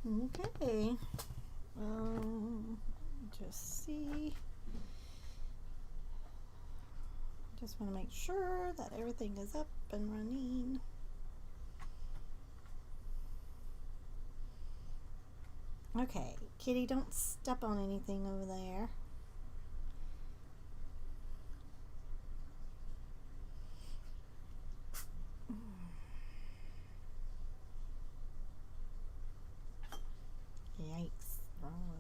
Okay. Just see. Just want to make sure that everything is up and running. Okay, Kitty, don't step on anything over there. Yikes, wrong one.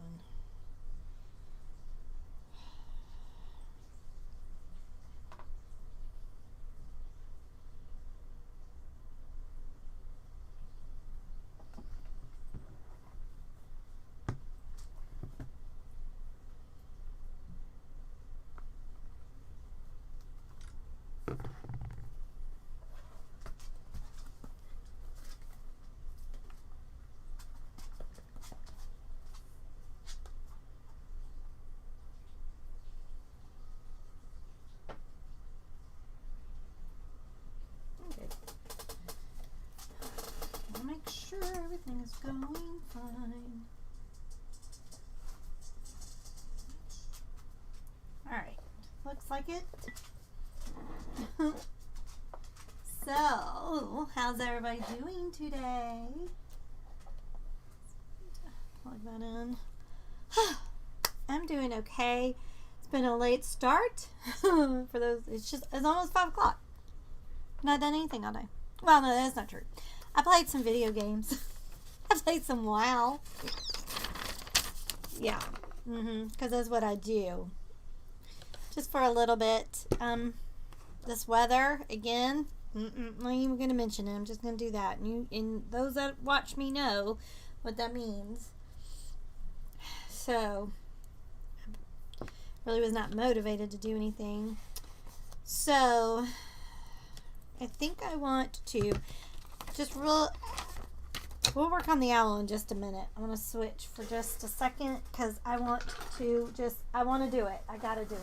Make sure everything is going fine. Alright, looks like it. So, how's everybody doing today? Plug that in. I'm doing okay. It's been a late start. For those, it's almost 5 o'clock. Not done anything all day. Well, no, that's not true. I played some video games. I played some WoW. Yeah. Because that's what I do. Just for a little bit. This weather, again, I'm not even going to mention it. I'm just going to do that. And those that watch me know what that means. So, I really was not motivated to do anything. So, I think I want to we'll work on the owl in just a minute. I want to switch for just a second because I want to do it. I gotta do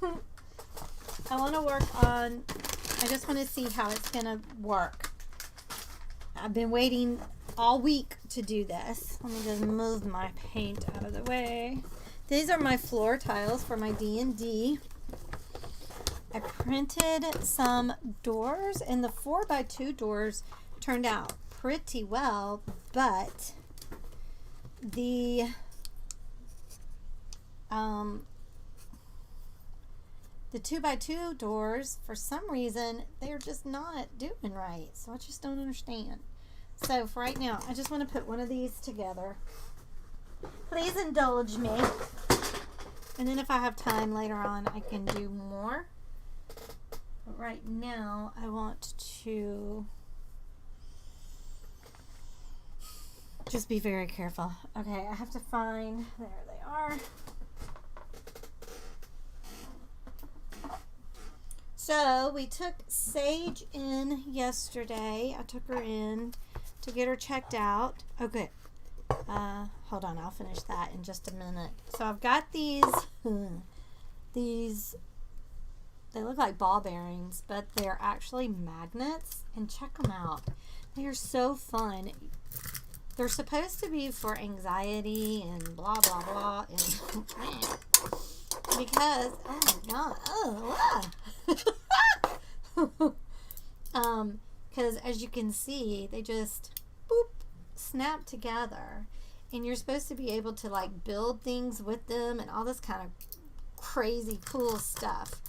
it. I want to work on, I just want to see how it's gonna work. I've been waiting all week to do this. Let me just move my paint out of the way. These are my floor tiles for my D&D. I printed some doors, and the 4x2 doors turned out pretty well, but the 2x2 doors, for some reason, they're just not doing right. So I just don't understand. So for right now, I just want to put one of these together. Please indulge me. And then if I have time later on, I can do more. But right now, I want to just be very careful. Okay, I have to find, there they are. So we took Sage in yesterday. I took her in to get her checked out. Oh, good. Hold on, I'll finish that in just a minute. So I've got these, they look like ball bearings, but they're actually magnets, and check them out. They are so fun. They're supposed to be for anxiety and blah, blah, blah, and because, oh my God, because as you can see, they just, boop, snap together, and you're supposed to be able to like build things with them and all this kind of crazy cool stuff.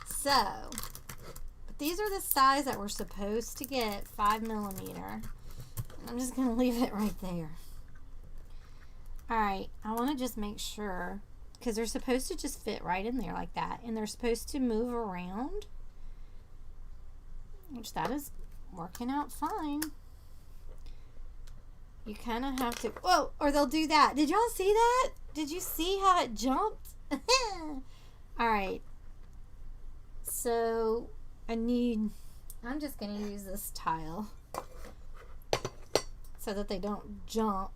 So, but these are the size that we're supposed to get, 5mm. I'm just going to leave it right there. Alright, I want to just make sure, because they're supposed to just fit right in there like that, and they're supposed to move around, which that is working out fine. You kind of have to, whoa, or they'll do that. Did y'all see that? Did you see how it jumped? Alright. So, I'm just going to use this tile so that they don't jump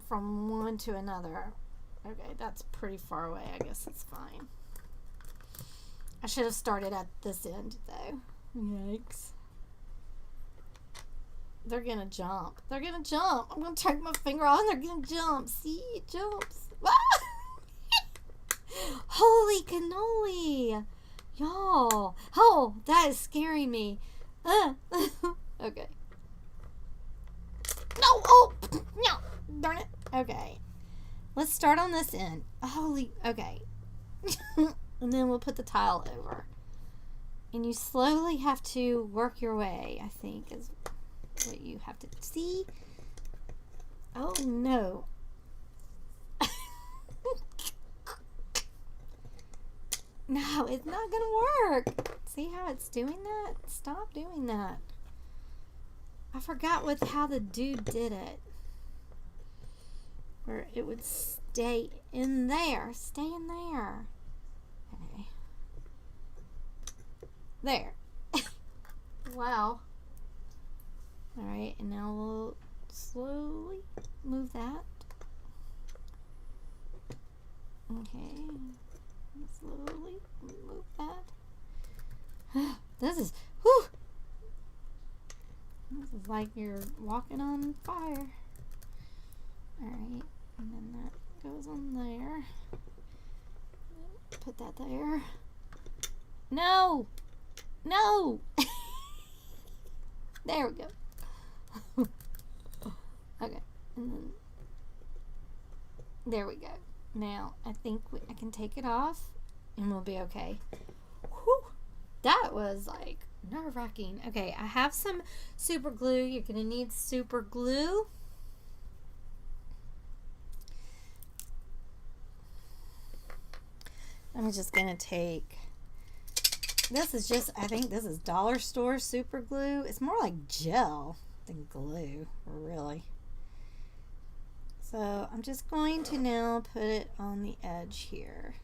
from one to another. Okay, that's pretty far away. I guess it's fine. I should have started at this end, though. Yikes. They're gonna jump. They're gonna jump. I'm gonna take my finger off and they're gonna jump. See, it jumps. Holy cannoli. Y'all. Oh, that is scaring me. Okay. No. Oh, no. Darn it. Okay. Let's start on this end. Holy. Okay. And then we'll put the tile over. And you slowly have to work your way, I think, is what you have to see. Oh, no. No, it's not going to work. See how it's doing that? Stop doing that. I forgot how the dude did it. Where it would stay in there. Stay in there. Okay. There. Wow. Alright, and now we'll slowly move that. Okay. Slowly move that. This is, whew. This is like you're walking on fire. Alright, and then that goes on there. Put that there. No! No! There we go. Okay, and then there we go. Now, I think I can take it off and we'll be okay. Whew. That was like nerve-wracking. Okay, I have some super glue. You're going to need super glue. I'm just going to take, this is just, I think this is dollar store super glue. It's more like gel than glue, really. So I'm just going to now put it on the edge here.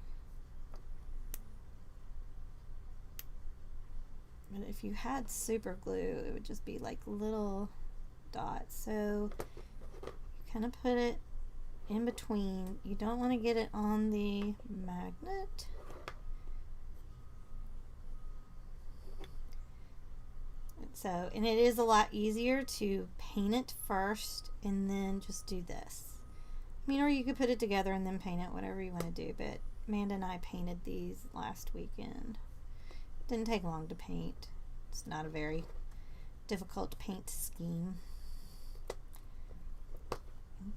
But if you had super glue, it would just be like little dots. So you kind of put it in between. You don't want to get it on the magnet. So, and it is a lot easier to paint it first and then just do this. I mean, or you could put it together and then paint it, whatever you want to do. But Amanda and I painted these last weekend. Didn't take long to paint. It's not a very difficult paint scheme.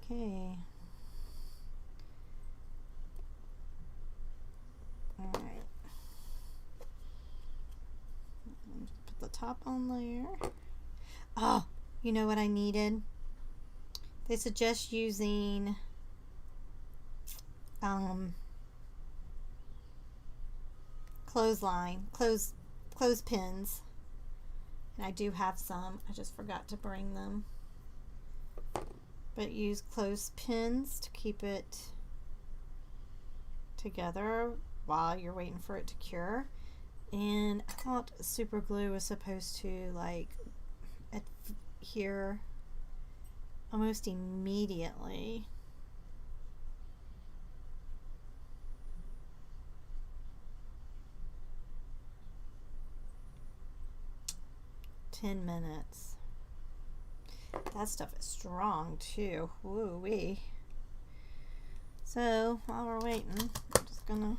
Okay. Alright. Put the top on there. Oh, you know what I needed? They suggest using clothespins, and I do have some. I just forgot to bring them. But use clothespins to keep it together while you're waiting for it to cure. And I thought super glue was supposed to like adhere almost immediately. $10. That stuff is strong too. Woo-wee. So while we're waiting, I'm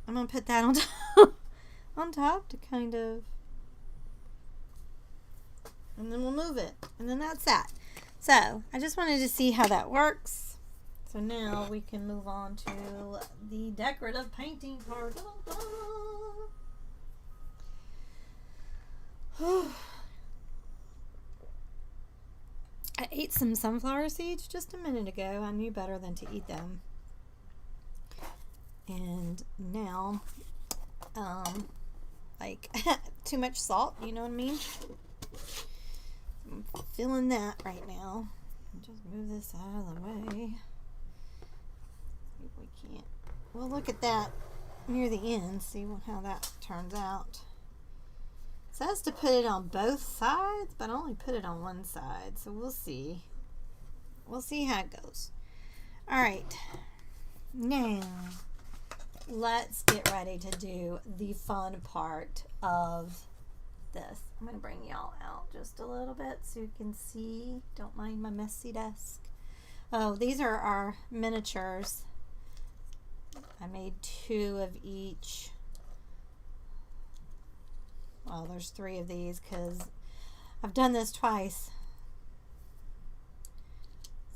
gonna put that on top, on top to kind of, and then we'll move it, and then that's that. So I just wanted to see how that works. So now we can move on to the decorative painting part. I ate some sunflower seeds just a minute ago. I knew better than to eat them. And now, like, too much salt, you know what I mean? I'm feeling that right now. Just move this out of the way. See if we can't. We'll look at that near the end, see how that turns out. It says to put it on both sides, but I only put it on one side, so we'll see. We'll see how it goes. Alright, now let's get ready to do the fun part of this. I'm going to bring y'all out just a little bit so you can see. Don't mind my messy desk. Oh, these are our miniatures. I made 2 of each. Well, there's 3 of these because I've done this twice.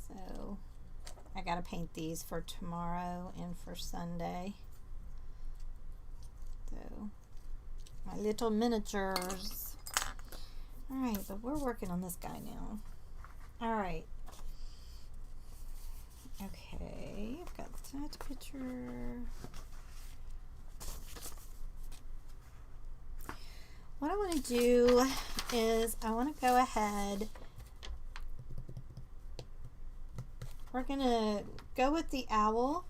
So I got to paint these for tomorrow and for Sunday. So my little miniatures. All right, but we're working on this guy now. All right. Okay, I've got that picture. What I want to do is I want to go ahead. We're going to go with the owl.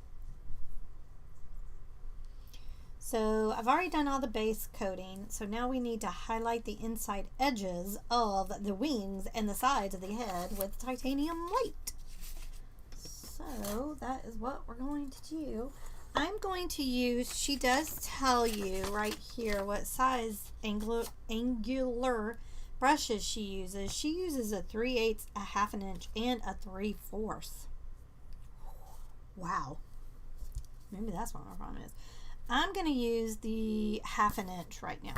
So I've already done all the base coating. So now we need to highlight the inside edges of the wings and the sides of the head with titanium white. So that is what we're going to do. I'm going to use, she does tell you right here what size angular brushes she uses. She uses a 3/8, a 1/2 inch, and a 3/4. Wow. Maybe that's what my problem is. I'm going to use the 1/2 inch right now.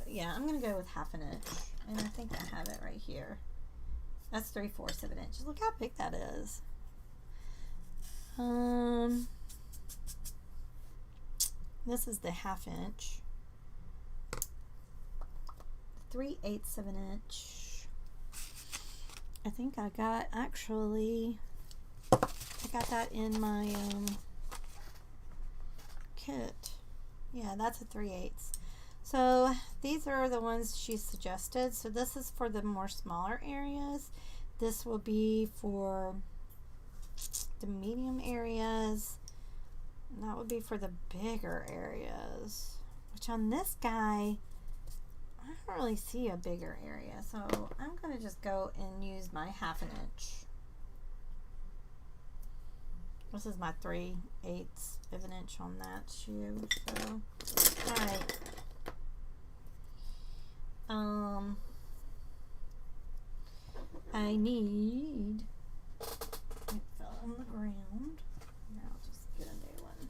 Yeah, I'm going to go with 1/2 inch. And I think I have it right here. That's 3/4 of an inch. Look how big that is. This is the 1/2 inch. 3/8 of an inch. I think I got that in my kit. Yeah, that's a 3/8. So these are the ones she suggested. So this is for the more smaller areas. This will be for the medium areas. And that would be for the bigger areas. Which on this guy, I don't really see a bigger area. So I'm going to just go and use my 1/2 inch. This is my 3/8 of an inch on that shoe. So, alright. I need, it fell on the ground. Now I'll just get a new one.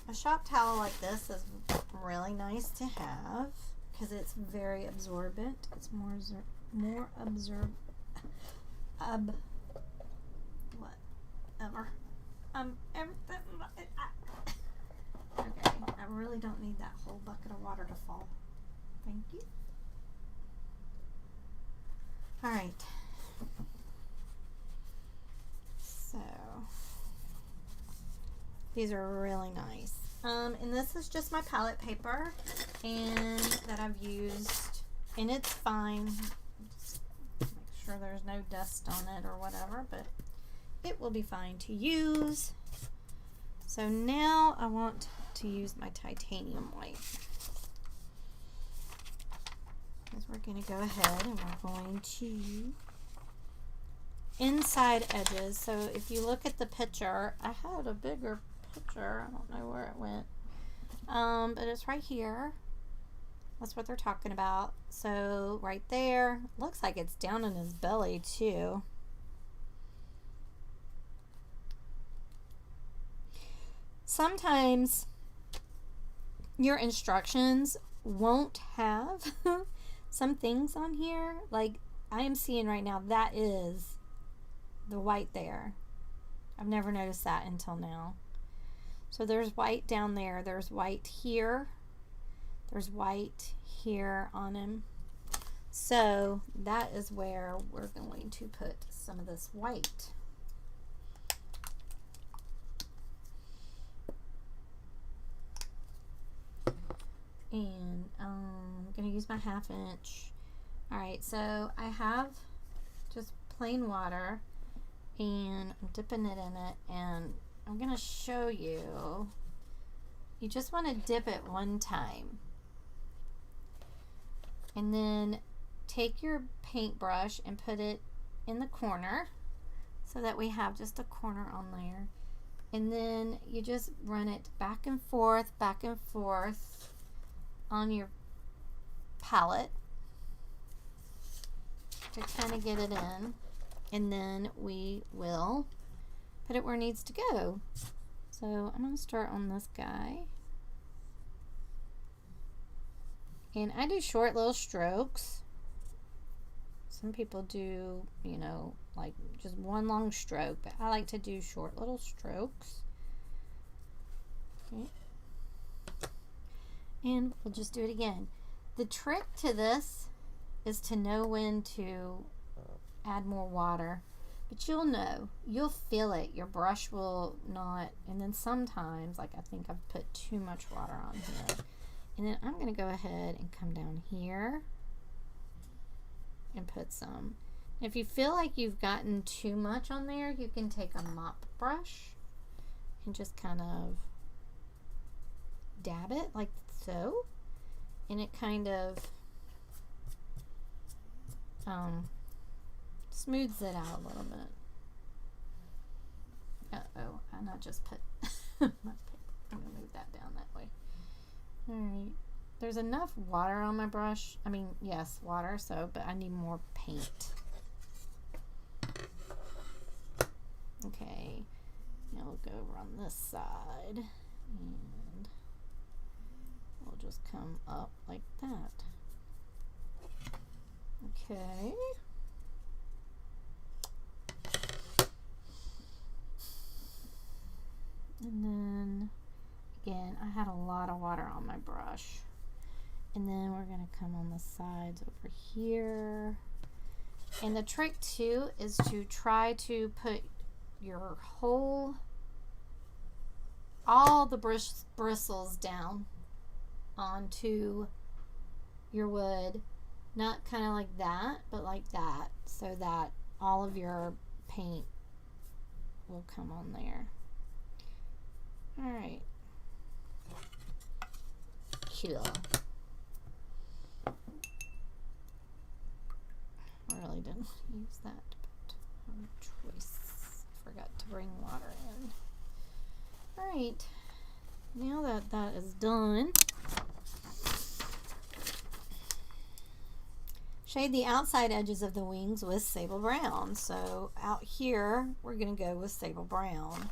A shop towel like this is really nice to have because it's very absorbent. It's whatever. Okay, I really don't need that whole bucket of water to fall. Thank you. All right. So these are really nice. And this is just my palette paper and that I've used, and it's fine. Just make sure there's no dust on it or whatever, but it will be fine to use. So now I want to use my titanium white. Because we're going to go ahead and we're going to inside edges. So if you look at the picture, I had a bigger picture. I don't know where it went. But it's right here. That's what they're talking about. So right there, looks like it's down in his belly too. Sometimes your instructions won't have some things on here. Like I am seeing right now, that is the white there. I've never noticed that until now. So there's white down there. There's white here. There's white here on him. So that is where we're going to put some of this white. And I'm going to use my 1/2 inch. Alright, so I have just plain water and I'm dipping it in it, and I'm going to show you. You just want to dip it one time. And then take your paintbrush and put it in the corner so that we have just a corner on there. And then you just run it back and forth on your palette to kind of get it in. And then we will put it where it needs to go. So I'm going to start on this guy. And I do short little strokes. Some people do, you know, like just one long stroke, but I like to do short little strokes. Okay. And we'll just do it again. The trick to this is to know when to add more water. But you'll know, you'll feel it. Your brush will not, and then sometimes, like I think I've put too much water on here. And then I'm going to go ahead and come down here and put some. If you feel like you've gotten too much on there, you can take a mop brush and just kind of dab it like so. And it kind of smooths it out a little bit. Uh-oh, and I just put my paper. I'm going to move that down that way. Alright, there's enough water on my brush. I mean, yes, water, but I need more paint. Okay, now we'll go over on this side, and we'll just come up like that. Okay. And then, again, I had a lot of water on my brush. And then we're going to come on the sides over here. And the trick, too, is to try to put your all the bristles down onto your wood. Not kind of like that, but like that, so that all of your paint will come on there. Alright. Cool. I really didn't want to use that, but no choice. Forgot to bring water in. Alright. Now that that is done, shade the outside edges of the wings with sable brown. So out here, we're going to go with sable brown.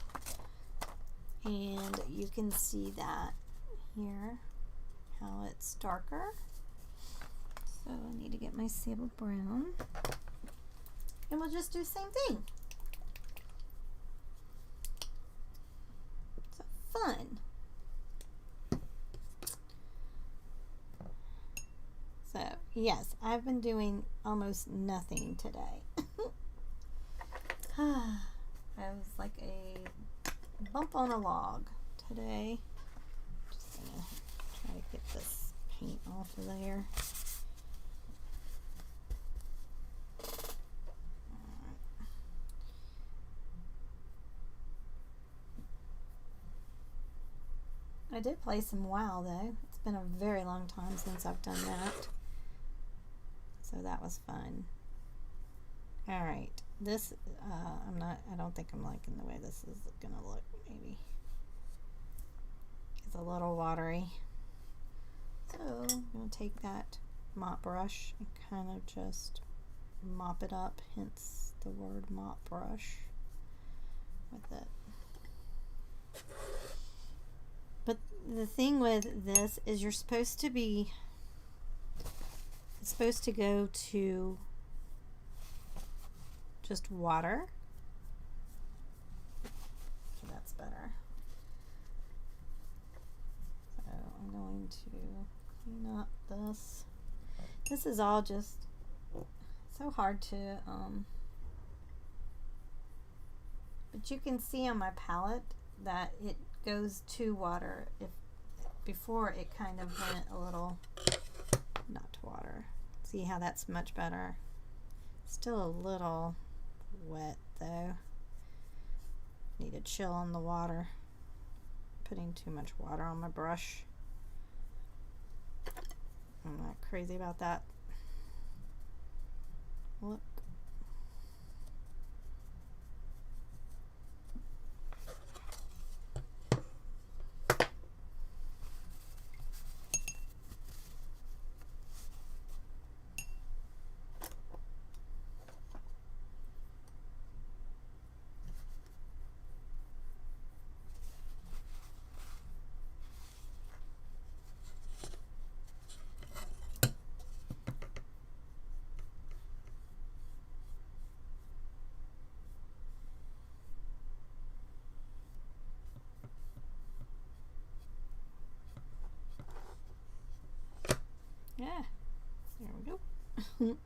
And you can see that here, how it's darker. So I need to get my sable brown. And we'll just do the same thing. So fun. So yes, I've been doing almost nothing today. I was like a bump on a log today. Just gonna try to get this paint off of there. I did play some WoW though. It's been a very long time since I've done that. So that was fun. Alright. This, I don't think I'm liking the way this is gonna look, maybe. It's a little watery. So I'm gonna take that mop brush and kind of just mop it up, hence the word mop brush with it. But the thing with this is you're supposed to be, it's supposed to go to just water. So that's better. So I'm going to clean up this. This is all just so hard to, but you can see on my palette that it goes to water. If before it kind of went a little not to water. See how that's much better. Still a little wet though. Need to chill on the water. Putting too much water on my brush. I'm not crazy about that. Look. And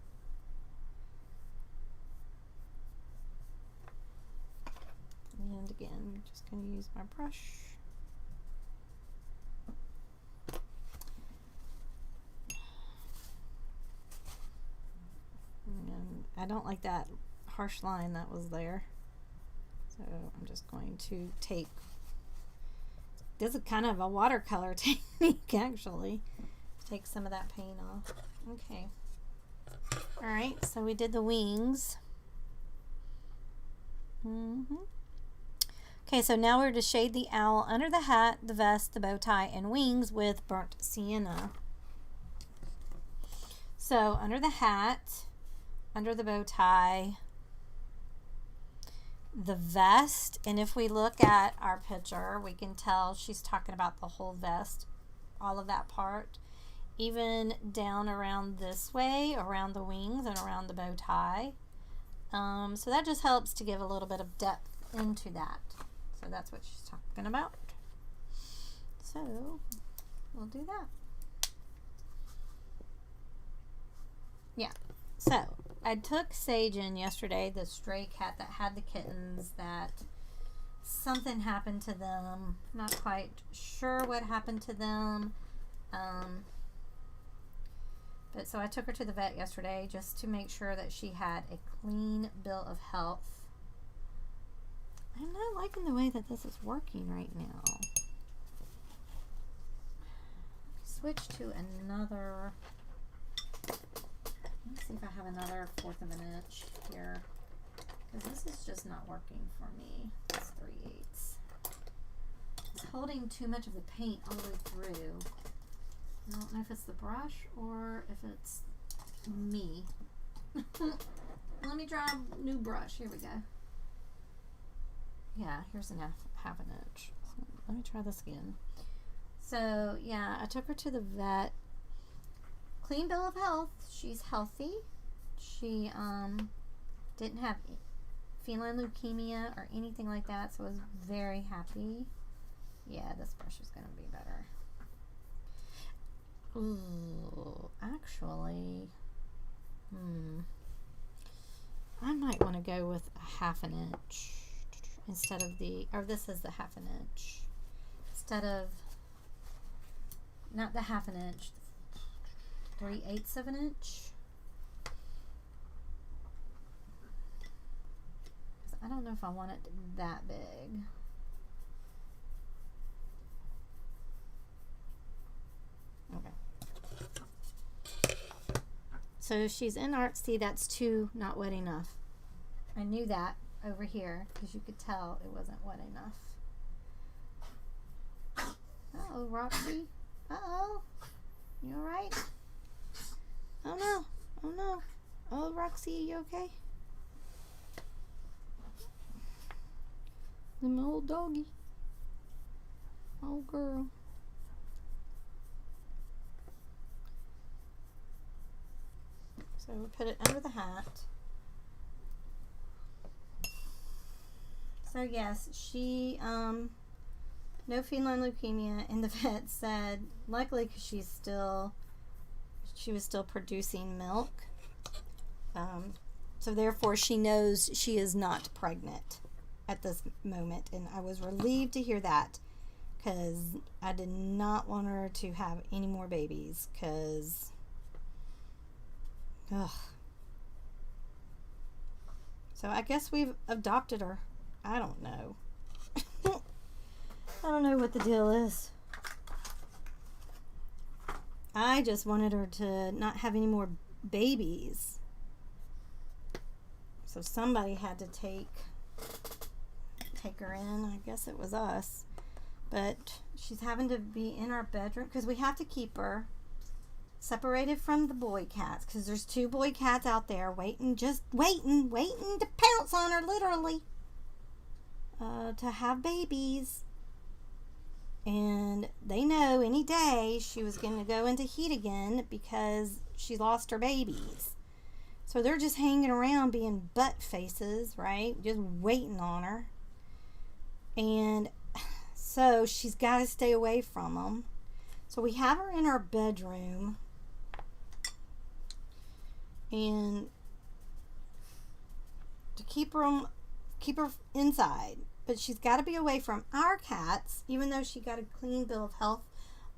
again, I'm just going to use my brush. And I don't like that harsh line that was there. So I'm just going to take, this is kind of a watercolor technique actually. Take some of that paint off. Okay. Alright, so we did the wings. Okay, so now we're to shade the owl under the hat, the vest, the bow tie, and wings with burnt sienna. So under the hat, under the bow tie, the vest, and if we look at our picture, we can tell she's talking about the whole vest, all of that part, even down around this way, around the wings and around the bow tie. So that just helps to give a little bit of depth into that. So that's what she's talking about. So we'll do that. Yeah. So I took Sage in yesterday, the stray cat that had the kittens, that something happened to them. Not quite sure what happened to them. But so I took her to the vet yesterday just to make sure that she had a clean bill of health. I'm not liking the way that this is working right now. Switch to another. Let's see if I have another 1/4 of an inch here, because this is just not working for me. It's 3/8. It's holding too much of the paint all the way through. I don't know if it's the brush or if it's me. Let me try a new brush. Here we go. Yeah, here's a half an inch. So let me try this again. So yeah, I took her to the vet. Clean bill of health. She's healthy. She didn't have feline leukemia or anything like that, so I was very happy. Yeah, this brush is going to be better. Ooh, actually, I might want to go with a 1/2 inch instead of the, or this is the 1/2 inch. Instead of, not the 1/2 inch, 3/8 of an inch. I don't know if I want it that big. Okay. So she's in artsy, that's 2 not wet enough. I knew that over here because you could tell it wasn't wet enough. Uh-oh, Roxy. Uh-oh. You alright? Oh no. Oh no. Oh, Roxy, are you okay? My old doggy. Oh, girl. So we put it under the hat. So yes, she, no feline leukemia, and the vet said, luckily, because she was still producing milk. So therefore she knows she is not pregnant at this moment, and I was relieved to hear that, because I did not want her to have any more babies, because so I guess we've adopted her. I don't know. I don't know what the deal is. I just wanted her to not have any more babies. So somebody had to take her in. I guess it was us. But she's having to be in our bedroom because we have to keep her separated from the boy cats, because there's 2 boy cats out there waiting, just waiting to pounce on her, literally, to have babies. And they know any day she was going to go into heat again because she lost her babies. So they're just hanging around being butt faces, right? Just waiting on her. And so she's got to stay away from them. So we have her in our bedroom. and to keep her inside. But she's got to be away from our cats, even though she got a clean bill of health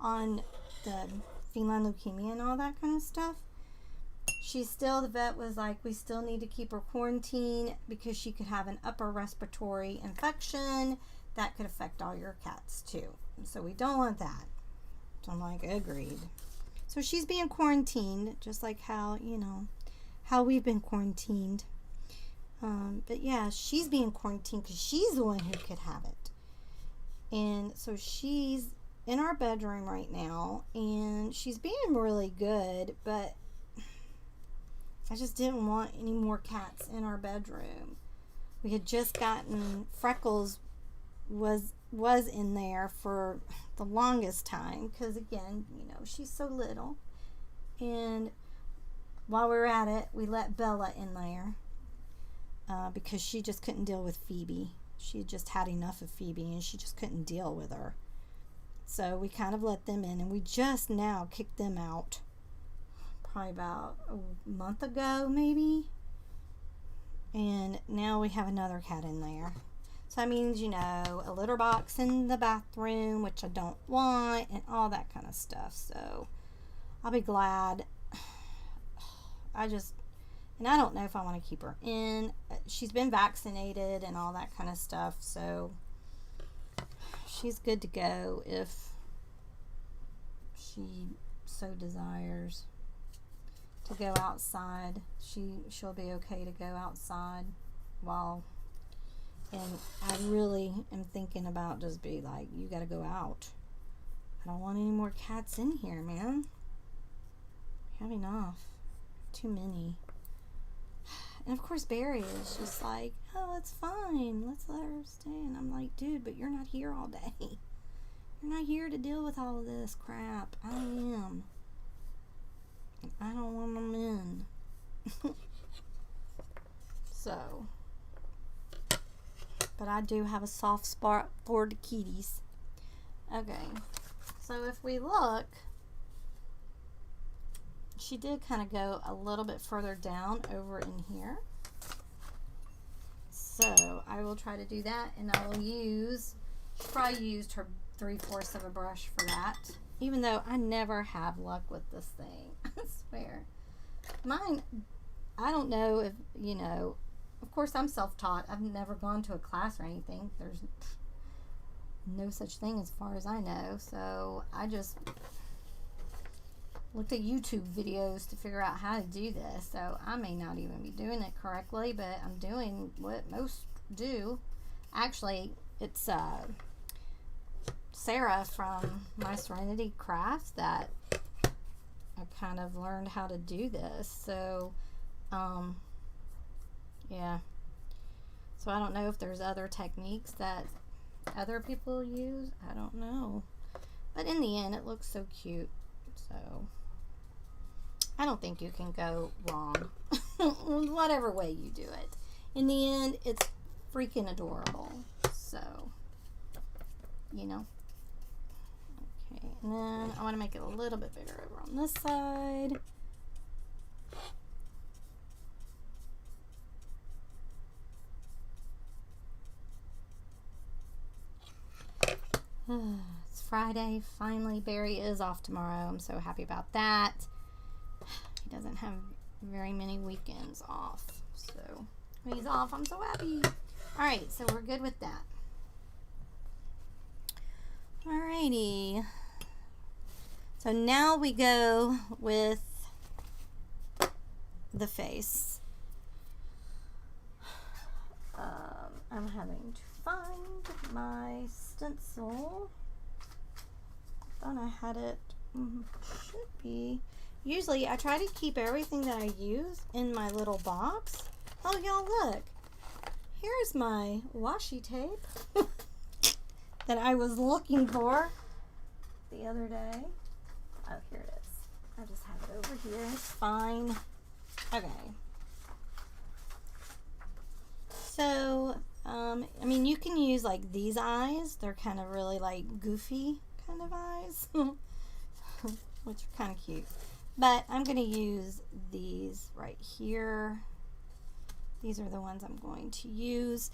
on the feline leukemia and all that kind of stuff. She's still, the vet was like, we still need to keep her quarantined because she could have an upper respiratory infection that could affect all your cats too. So we don't want that. So I'm like, agreed. So she's being quarantined, just like how, you know, how we've been quarantined. But yeah, she's being quarantined because she's the one who could have it. And so she's in our bedroom right now, and she's being really good, but I just didn't want any more cats in our bedroom. We had just gotten, Freckles was in there for the longest time because, again, you know, she's so little. And while we were at it, we let Bella in there because she just couldn't deal with Phoebe. She had just had enough of Phoebe, and she just couldn't deal with her. So we kind of let them in, and we just now kicked them out. Probably about a month ago, maybe. And now we have another cat in there. So that means, you know, a litter box in the bathroom, which I don't want, and all that kind of stuff. So I'll be glad. And I don't know if I want to keep her in. She's been vaccinated and all that kind of stuff. So she's good to go if she so desires to go outside. She'll be okay to go outside and I really am thinking about just be like, you got to go out. I don't want any more cats in here, man. I have enough. Too many. And of course Barry is just like, oh, it's fine, let's let her stay. And I'm like, dude, but you're not here all day. You're not here to deal with all of this crap. I am. I don't want them in. So, but I do have a soft spot for the kitties. Okay, so if we look, she did kind of go a little bit further down over in here. So I will try to do that, and I will use, she probably used her 3/4 of a brush for that. Even though I never have luck with this thing. I swear. Mine, I don't know if, you know, of course I'm self-taught. I've never gone to a class or anything. There's no such thing as far as I know. So I just looked at YouTube videos to figure out how to do this. So I may not even be doing it correctly, but I'm doing what most do. Actually, it's Sarah from My Serenity Crafts that I kind of learned how to do this. So yeah, so I don't know if there's other techniques that other people use. I don't know, but in the end it looks so cute, so I don't think you can go wrong whatever way you do it. In the end, it's freaking adorable. So, you know. Okay, and then I want to make it a little bit bigger over on this side. It's Friday. Finally, Barry is off tomorrow. I'm so happy about that. He doesn't have very many weekends off. So when he's off, I'm so happy. Alright, so we're good with that. Alrighty. So now we go with the face. I'm having to find my stencil. I thought I had it. Should be. Usually I try to keep everything that I use in my little box. Oh, y'all look. Here's my washi tape that I was looking for the other day. Oh, here it is. I just have it over here. It's fine. Okay. So, I mean, you can use like these eyes. They're kind of really like goofy kind of eyes, which are kind of cute. But I'm going to use these right here. These are the ones I'm going to use.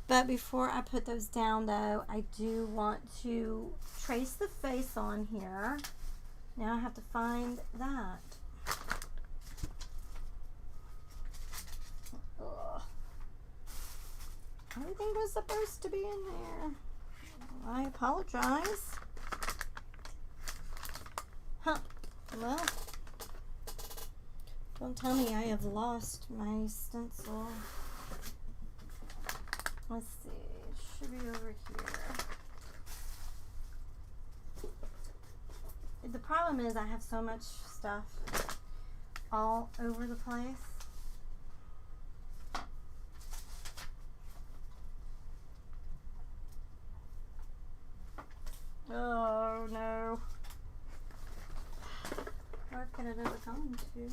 But before I put those down though, I do want to trace the face on here. Now I have to find that. Ugh. Everything was supposed to be in there. I apologize. Huh. Well, don't tell me I have lost my stencil. Let's see. It should be over here. The problem is I have so much stuff all over the place. Oh no. Where could it ever come to?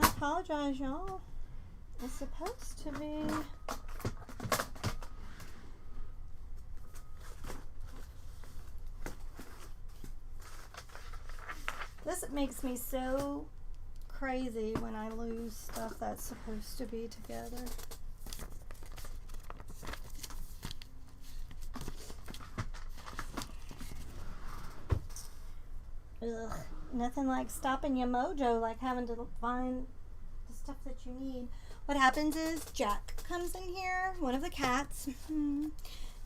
I apologize, y'all. It's supposed to be. This makes me so crazy when I lose stuff that's supposed to be together. Ugh, nothing like stopping your mojo, like having to find the stuff that you need. What happens is Jack comes in here, one of the cats,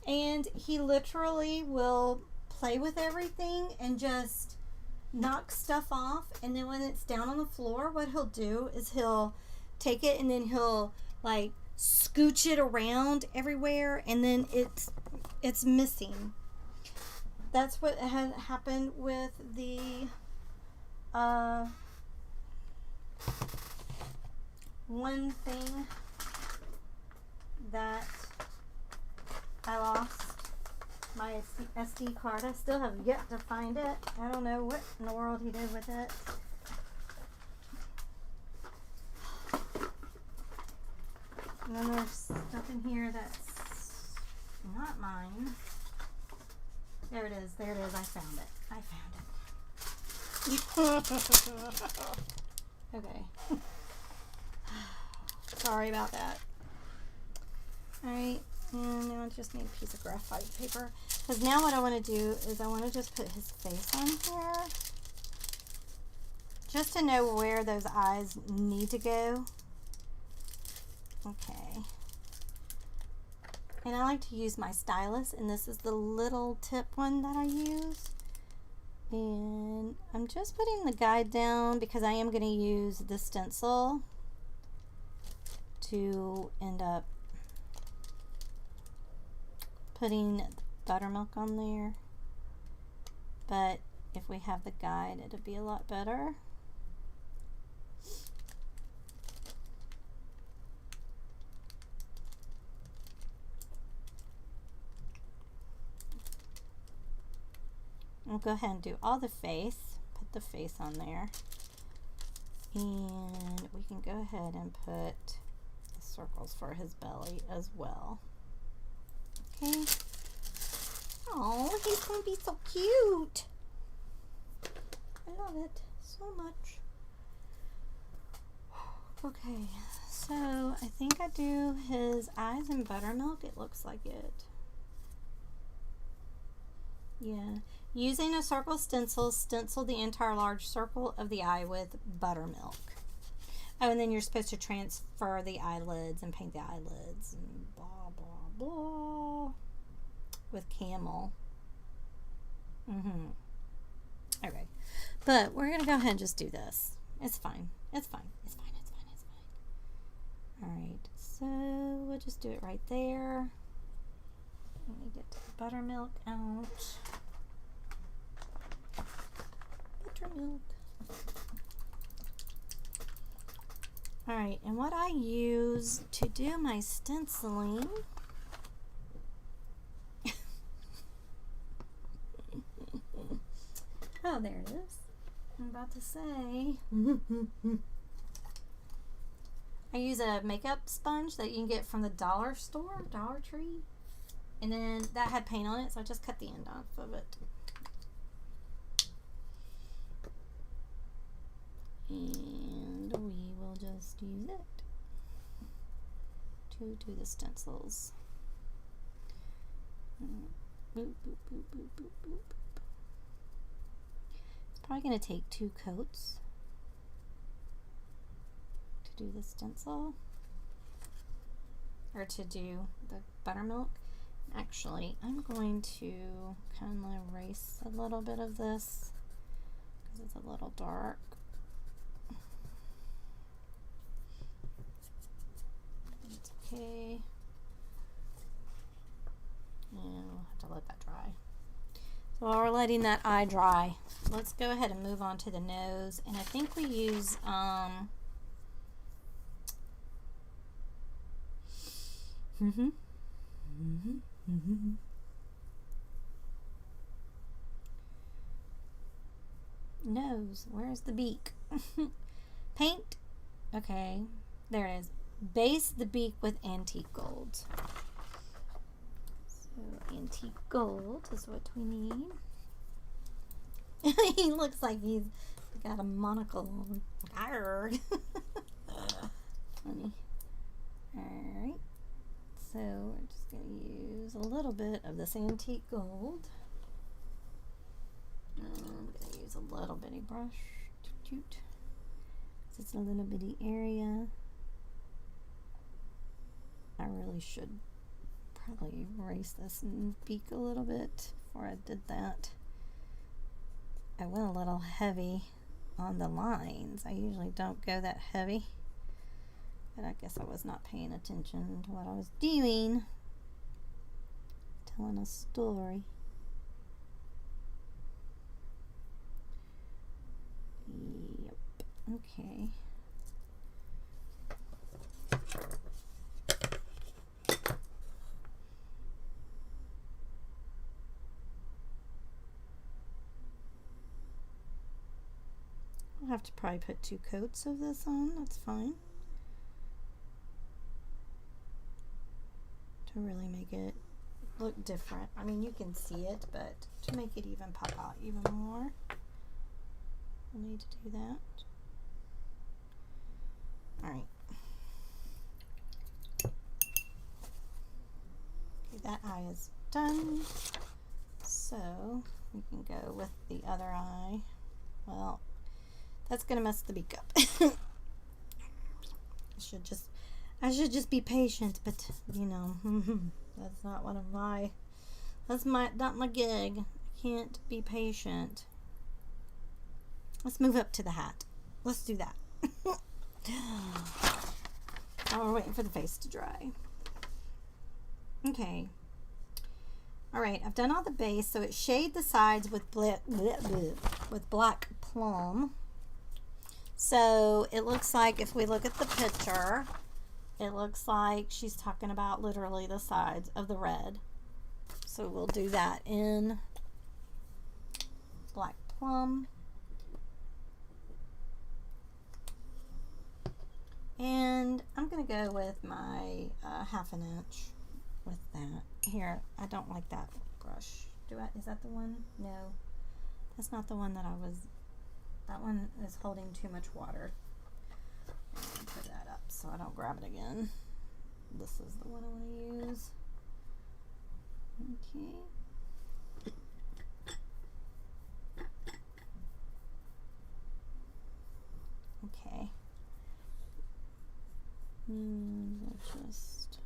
and he literally will play with everything and just knock stuff off. And then when it's down on the floor, what he'll do is he'll take it and then he'll like scooch it around everywhere, and then it's missing. That's what had happened with the one thing that I lost, my SD card. I still have yet to find it. I don't know what in the world he did with it. And then there's stuff in here that's not mine. There it is. There it is. I found it. I found it. Okay. Sorry about that. Alright. And now I just need a piece of graphite paper. Because now what I want to do is I want to just put his face on here. Just to know where those eyes need to go. Okay. And I like to use my stylus, and this is the little tip one that I use. And I'm just putting the guide down because I am going to use the stencil to end up putting buttermilk on there. But if we have the guide, it'll be a lot better. I'll go ahead and do all the face, put the face on there, and we can go ahead and put the circles for his belly as well. Okay. Oh, he's going to be so cute. I love it so much. Okay, so I think I do his eyes in buttermilk. It looks like it. Yeah. Using a circle stencil, stencil the entire large circle of the eye with buttermilk. Oh, and then you're supposed to transfer the eyelids and paint the eyelids and blah, blah, blah with camel. Okay. But we're going to go ahead and just do this. It's fine. It's fine. It's fine. It's fine. It's fine. All right. So we'll just do it right there. Let me get the buttermilk out. Buttermilk. Alright, and what I use to do my stenciling oh, there it is. I'm about to say I use a makeup sponge that you can get from the dollar store, Dollar Tree. And then that had paint on it, so I just cut the end off of it. And we will just use it to do the stencils. Boop, boop, boop, boop, boop, boop. It's probably going to take 2 coats to do the stencil, or to do the buttermilk. Actually, I'm going to kind of erase a little bit of this because it's a little dark. It's okay. And we'll have to let that dry. So while we're letting that eye dry, let's go ahead and move on to the nose. And I think we use nose. Where's the beak? Paint. Okay, there it is. Base the beak with antique gold. So antique gold is what we need. He looks like he's got a monocle on. Arrgh. Funny. Alright. So we're just going to use a little bit of this antique gold. I'm going to use a little bitty brush. Toot. It's a little bitty area. I really should probably erase this beak a little bit before I did that. I went a little heavy on the lines. I usually don't go that heavy, but I guess I was not paying attention to what I was doing. Telling a story. Yep. Okay. I'll have to probably put 2 coats of this on. That's fine. To really make it look different. I mean, you can see it, but to make it even pop out even more, we'll need to do that. Alright. Okay, that eye is done. So we can go with the other eye. Well, that's gonna mess the beak up. I should just be patient, but you know, that's not one of my, not my gig. I can't be patient. Let's move up to the hat. Let's do that. While we're waiting for the face to dry. Okay. Alright, I've done all the base, so it shaded the sides with black plum. So it looks like, if we look at the picture, it looks like she's talking about literally the sides of the red. So we'll do that in black plum. And I'm going to go with my 1/2 inch with that. Here, I don't like that brush. Is that the one? No, that's not the one that I was, that one is holding too much water. Put that up so I don't grab it again. This is the one I want to use. Okay. Okay. And we'll just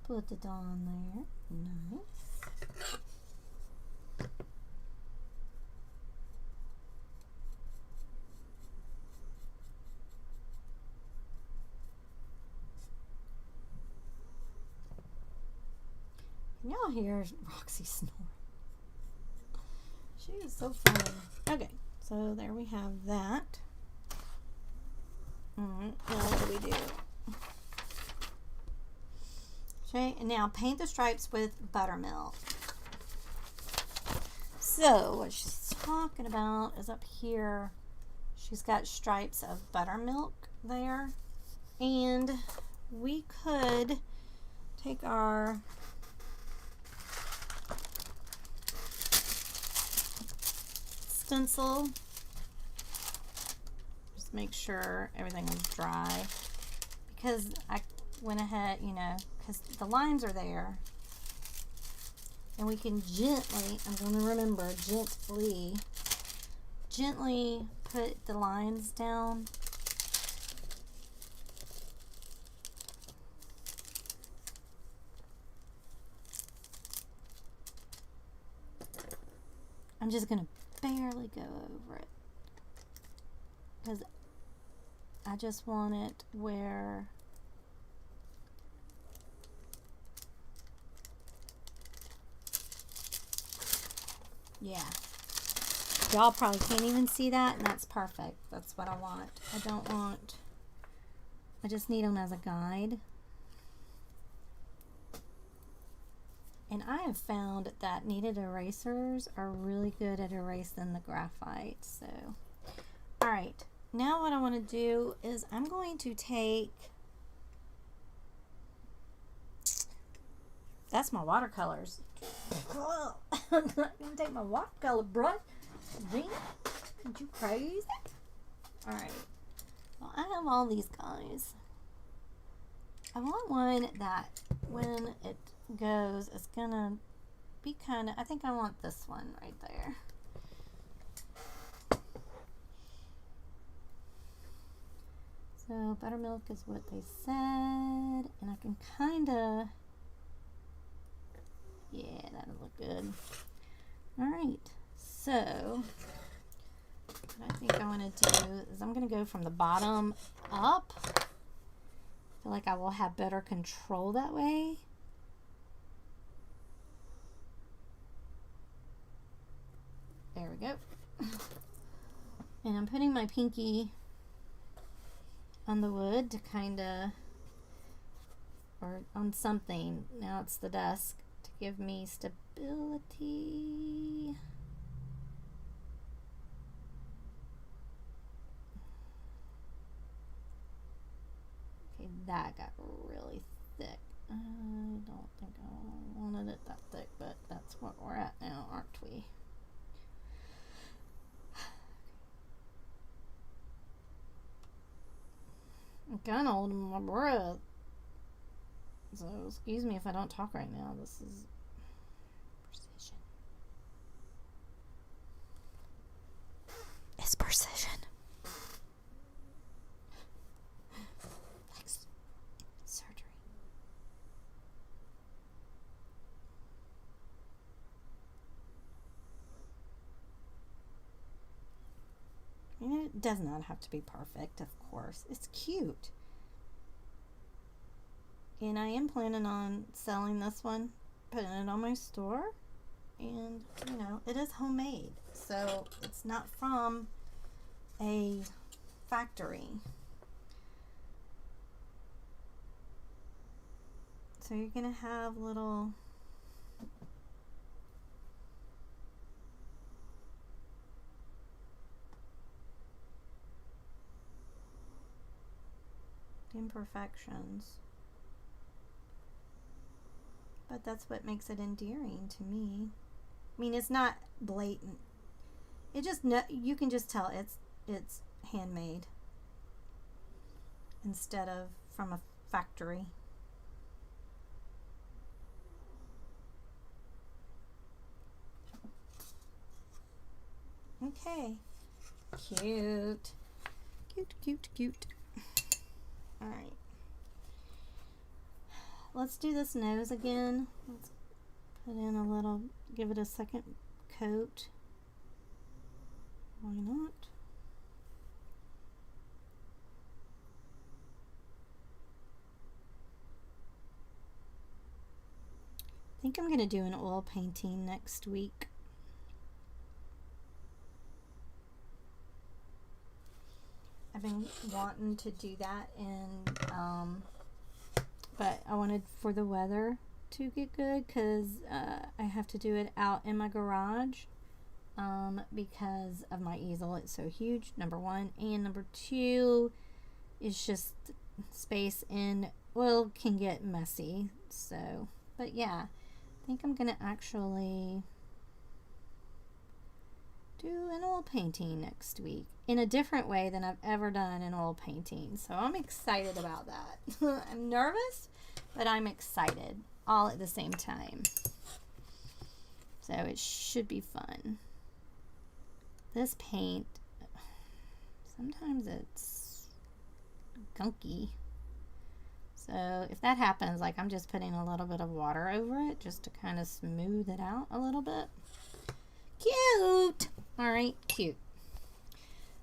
put it on there. Nice. Can y'all hear Roxy snoring? She is so funny. Okay, so there we have that. Alright, now what do we do? Okay, and now paint the stripes with buttermilk. So, talking about is up here. She's got stripes of buttermilk there. And we could take our stencil, just make sure everything is dry, because I went ahead, you know, because the lines are there, and we can gently, I'm going to remember, gently put the lines down. I'm just going to barely go over it, because I just want it where yeah, y'all probably can't even see that, and that's perfect. That's what I want. I just need them as a guide. And I have found that kneaded erasers are really good at erasing the graphite. So, all right, now what I want to do is I'm going to take, that's my watercolors. I'm not going to take my watercolor brush. Gina, are you crazy? All right, well, I have all these guys. I want one that when it goes, it's gonna be kind of, I think I want this one right there. So buttermilk is what they said, and I can kind of, yeah, that'll look good. All right, so what I think I want to do is I'm going to go from the bottom up. I feel like I will have better control that way. There we go. And I'm putting my pinky on the wood to kind of, or on something, now it's the desk, to give me stability. Okay, that got really thick. I don't think I wanted it that thick, but that's what we're at now, aren't we? I'm kind of holding my breath, so excuse me if I don't talk right now. This is precision. It's precision. Like surgery. I mean, it does not have to be perfect, of course. It's cute. And I am planning on selling this one, putting it on my store. And, you know, it is homemade. So it's not from a factory. So you're going to have little imperfections, but that's what makes it endearing to me. I mean, it's not blatant. It just, you can just tell it's handmade instead of from a factory. Okay, cute, cute, cute, cute. All right, let's do this nose again. Let's put in a little, give it a second coat. Why not? I think I'm going to do an oil painting next week. I've been wanting to do that, and but I wanted for the weather to get good, because I have to do it out in my garage, because of my easel. It's so huge, number one. And number two is just space in oil can get messy. So, but yeah, I think I'm gonna actually do an oil painting next week in a different way than I've ever done an oil painting. So I'm excited about that. I'm nervous, but I'm excited all at the same time. So it should be fun. This paint, sometimes it's gunky. So if that happens, like I'm just putting a little bit of water over it just to kind of smooth it out a little bit. Cute! Alright, cute.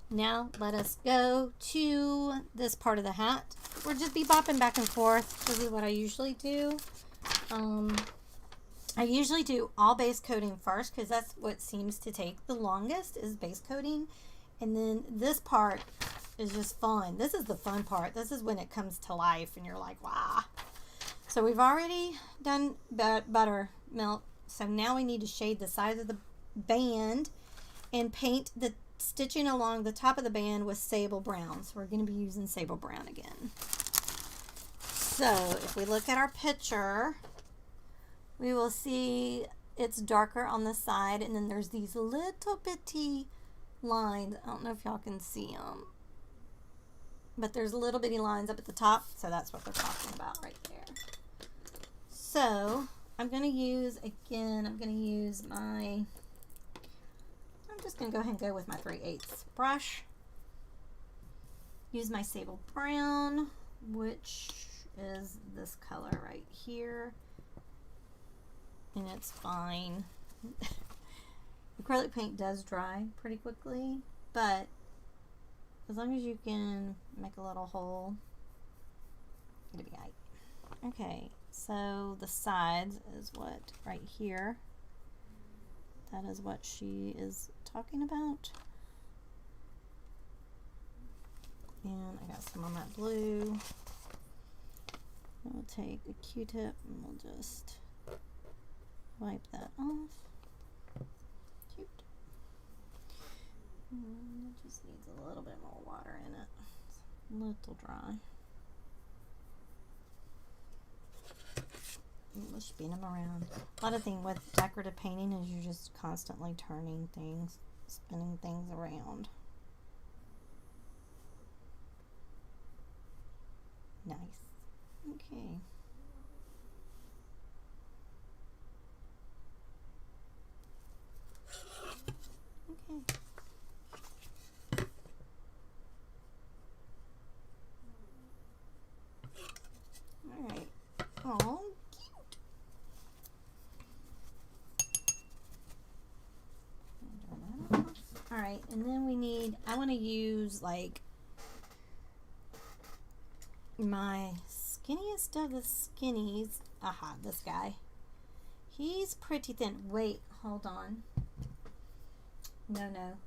Now let us go to this part of the hat. We'll just be bopping back and forth. This is what I usually do. I usually do all base coating first because that's what seems to take the longest is base coating. And then this part is just fun. This is the fun part. This is when it comes to life and you're like, wow. So we've already done buttermilk. So now we need to shade the sides of the band and paint the stitching along the top of the band with sable brown. So we're going to be using sable brown again. So if we look at our picture, we will see it's darker on the side, and then there's these little bitty lines. I don't know if y'all can see them, but there's little bitty lines up at the top, so that's what they're talking about right there. So I'm going to use, again, I'm just going to go ahead and go with my 3/8 brush. Use my sable brown, which is this color right here. And it's fine. Acrylic paint does dry pretty quickly, but as long as you can make a little hole, it'll be right. Okay, so the sides is what right here. That is what she is talking about. And I got some on that blue. We'll take a Q-tip and we'll just wipe that off. Cute. And it just needs a little bit more water in it. It's a little dry. We'll spin them around. A lot of thing with decorative painting is you're just constantly turning things, spinning things around. Nice. Okay. Okay. All right. Oh, cute. All right, and then we need, I want to use like my skinniest of the skinnies. Aha, this guy. He's pretty thin. Wait, hold on. No.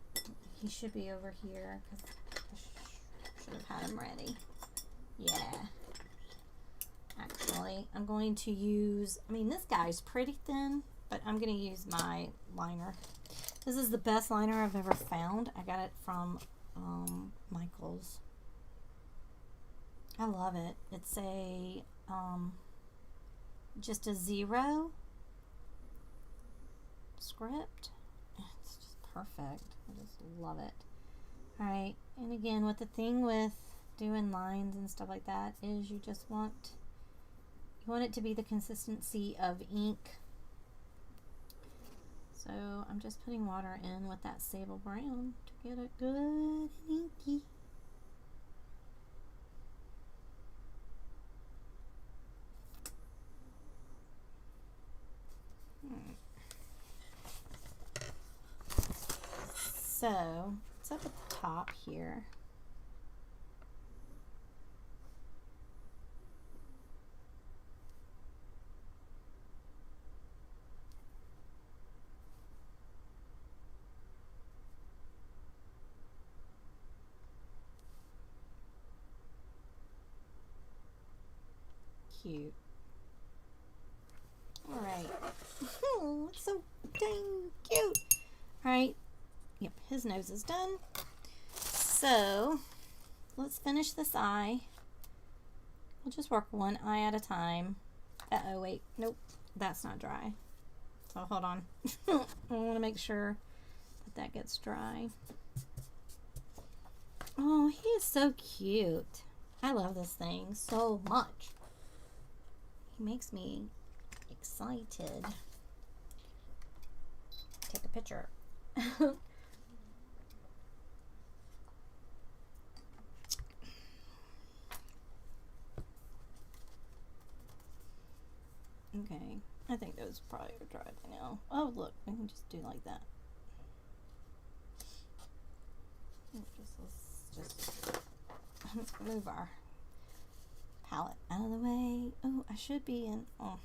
He should be over here because I should have had him ready. Yeah. Actually, I'm going to use, this guy's pretty thin, but I'm going to use my liner. This is the best liner I've ever found. I got it from Michael's. I love it. It's a just a 0 script. It's just perfect. I just love it. All right, and again, what the thing with doing lines and stuff like that is you just want it to be the consistency of ink. So I'm just putting water in with that sable brown to get it good and inky. So it's up at the top here. Cute. All right. Oh, it's so dang cute. All right. Yep, his nose is done. So let's finish this eye. We'll just work one eye at a time. Uh-oh, wait. Nope, that's not dry. So hold on. I want to make sure that gets dry. Oh, he is so cute. I love this thing so much. He makes me excited. Take a picture. Okay, I think those probably are dry by now. Oh, look, we can just do like that. Let's move our palette out of the way. Oh, I should be in. Oh,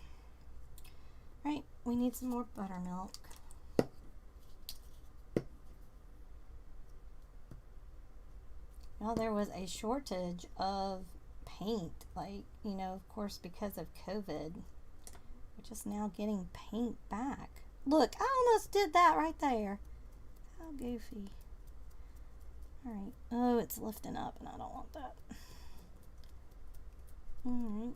right. We need some more buttermilk. Well, there was a shortage of paint, like, you know, of course, because of COVID. We're just now getting paint back. Look, I almost did that right there. How goofy. Alright. Oh, it's lifting up and I don't want that. Alright.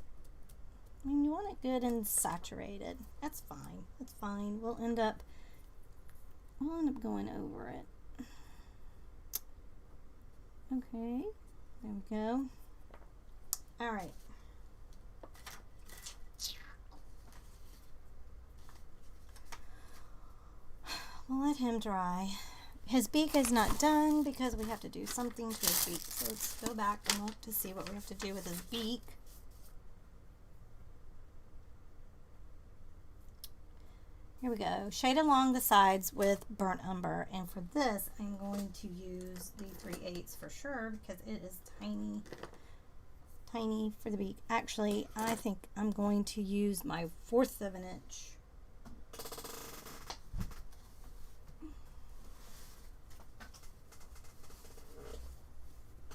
I mean, you want it good and saturated. That's fine. That's fine. We'll end up going over it. Okay. There we go. Alright. We'll let him dry. His beak is not done because we have to do something to his beak. So let's go back and look to see what we have to do with his beak. Here we go. Shade along the sides with burnt umber. And for this, I'm going to use the 3/8 for sure because it is tiny. Tiny for the beak. Actually, I think I'm going to use my 1/4 of an inch.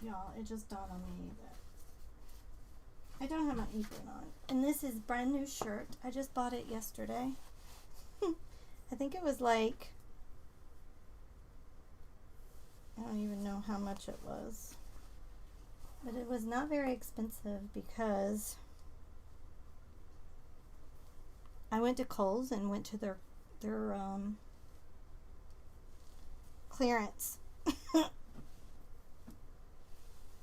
Y'all, it just dawned on me that I don't have my apron on. And this is brand new shirt. I just bought it yesterday. I think it was like, I don't even know how much it was. But it was not very expensive because I went to Kohl's and went to their clearance.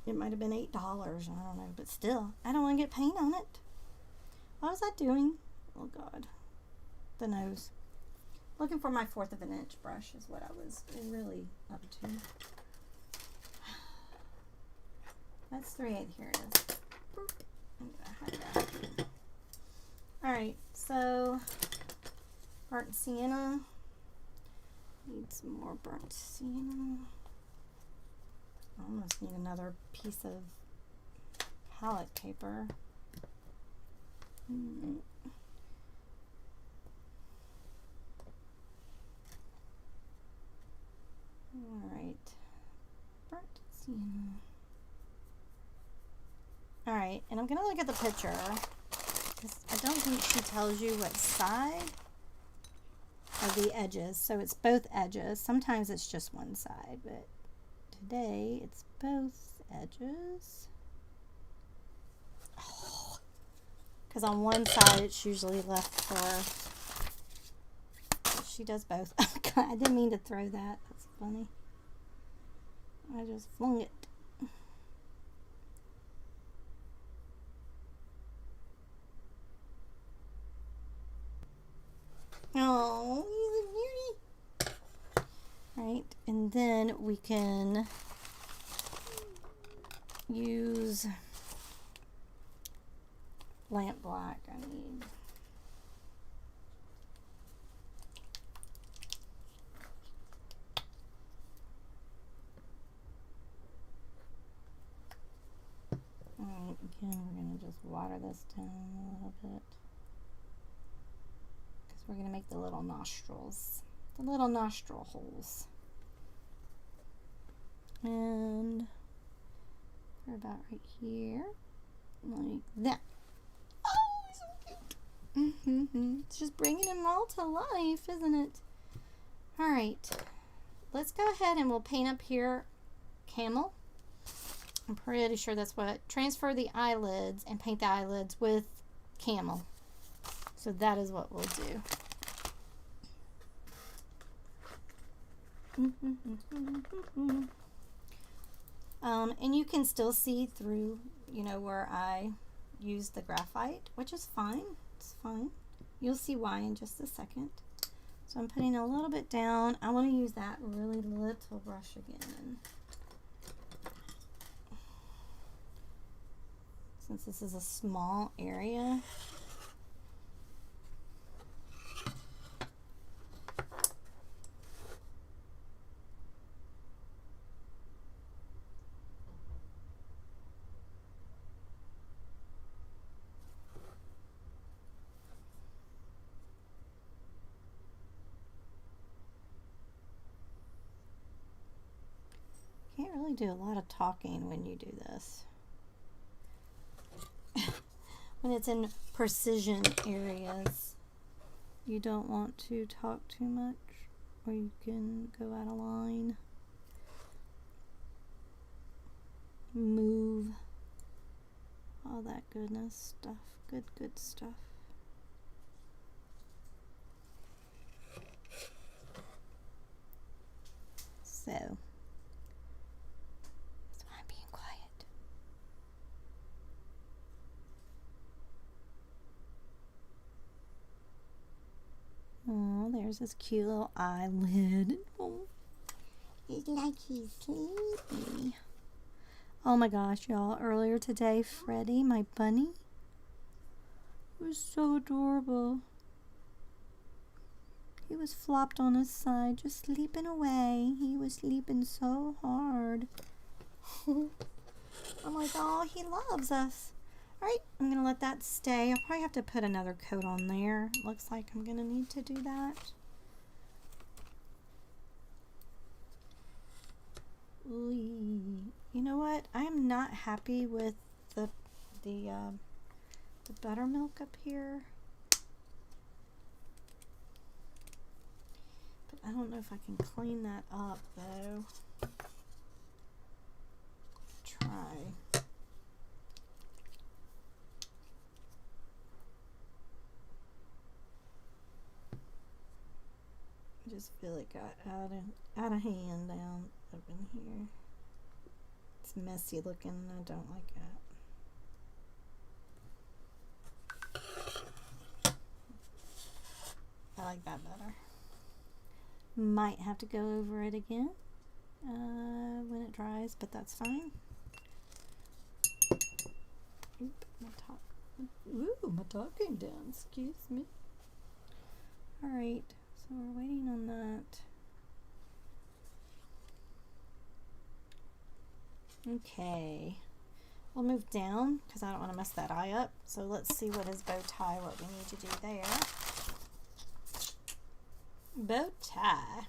It might have been $8, I don't know, but still, I don't want to get paint on it. What was I doing? Oh God, the nose. Looking for my 1/4 of an inch brush is what I was really up to. That's 3/8. Here it is. Boop. I'm gonna hide that. All right, so burnt sienna. Need some more burnt sienna. I almost need another piece of palette paper. Alright. Burnt sienna. Alright, and I'm going to look at the picture. I don't think she tells you what side of the edges. So it's both edges. Sometimes it's just one side, but today it's both edges. Because on one side it's usually left for, she does both. God, I didn't mean to throw that. That's funny. I just flung it. Oh, he's a beauty. Right, and then we can use lamp black. I need alright, again we're going to just water this down a little bit because we're going to make the little nostrils, the little nostril holes. And we're about right here, like that. Oh, he's so cute. It's just bringing him all to life, isn't it? All right, let's go ahead and we'll paint up here camel. I'm pretty sure that's what. Transfer the eyelids and paint the eyelids with camel. So that is what we'll do. And you can still see through, you know, where I use the graphite, which is fine. It's fine. You'll see why in just a second. So I'm putting a little bit down. I want to use that really little brush again. Since this is a small area. Can't really do a lot of talking when you do this. When it's in precision areas, you don't want to talk too much, or you can go out of line. Move. All that goodness stuff. Good stuff. So, that's why I'm being quiet. Oh, there's this cute little eyelid. Oh, it's like he's sleepy. Oh my gosh, y'all. Earlier today, Freddie, my bunny, was so adorable. He was flopped on his side, just sleeping away. He was sleeping so hard. I'm like, oh, he loves us. All right, I'm going to let that stay. I'll probably have to put another coat on there. Looks like I'm going to need to do that. Ooh. You know what? I'm not happy with the buttermilk up here. But I don't know if I can clean that up though. Try. I just feel it got out of hand down up in here. It's messy looking and I don't like that. I like that better. Might have to go over it again when it dries, but that's fine. Oop, my talking down, excuse me. Alright, so we're waiting on that. Okay, we'll move down because I don't want to mess that eye up. So let's see what is bow tie, what we need to do there. Bow tie.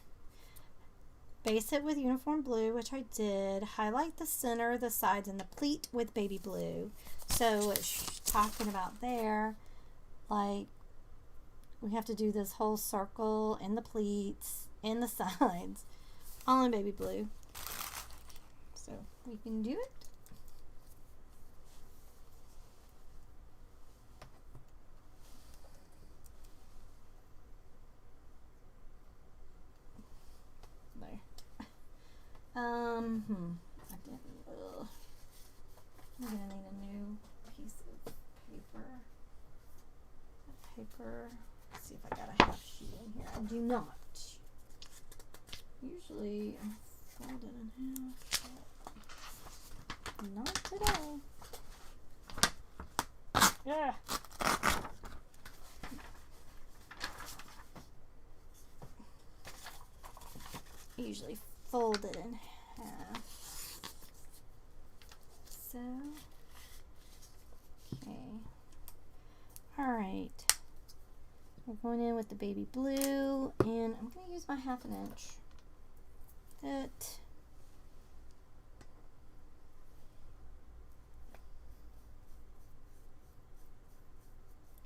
Base it with uniform blue, which I did. Highlight the center, the sides, and the pleat with baby blue. So what she's talking about there, like we have to do this whole circle and the pleats and the sides all in baby blue. So we can do it. There. I didn't. I'm gonna need a new piece of paper. Let's see if I got a half sheet in here. I do not. Usually I fold it in half. Not today. Yeah. Usually fold it in half. So, okay. Alright. We're going in with the baby blue, and I'm going to use my 1/2 inch. That.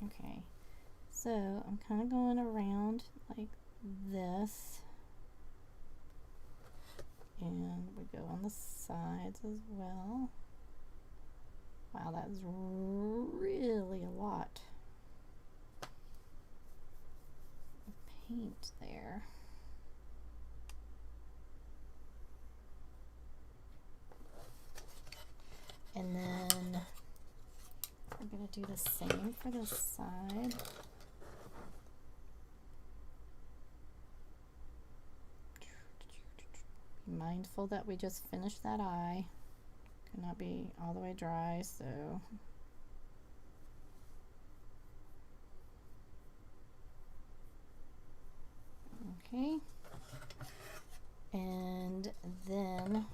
Okay, so I'm kind of going around like this. And we go on the sides as well. Wow, that is really a lot of paint there. And then we're going to do the same for this side. Be mindful that we just finished that eye. Cannot be all the way dry, so okay. And then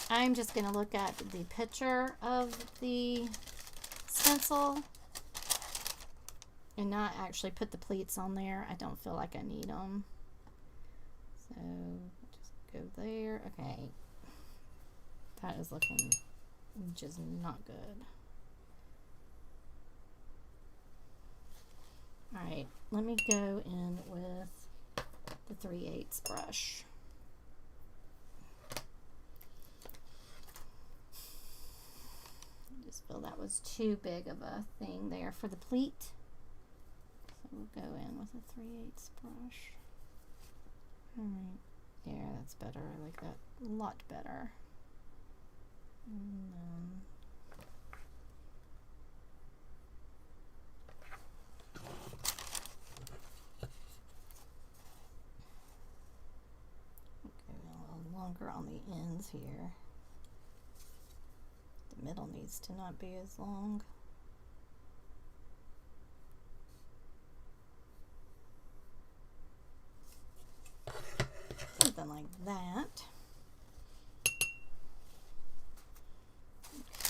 I'm just going to look at the picture of the stencil and not actually put the pleats on there. I don't feel like I need them. So just go there. Okay. That is looking just not good. Alright, let me go in with the 3/8 brush. I just feel that was too big of a thing there for the pleat. So we'll go in with a 3/8 brush. Alright, yeah, that's better. I like that a lot better. And then longer on the ends here. The middle needs to not be as long. Something like that.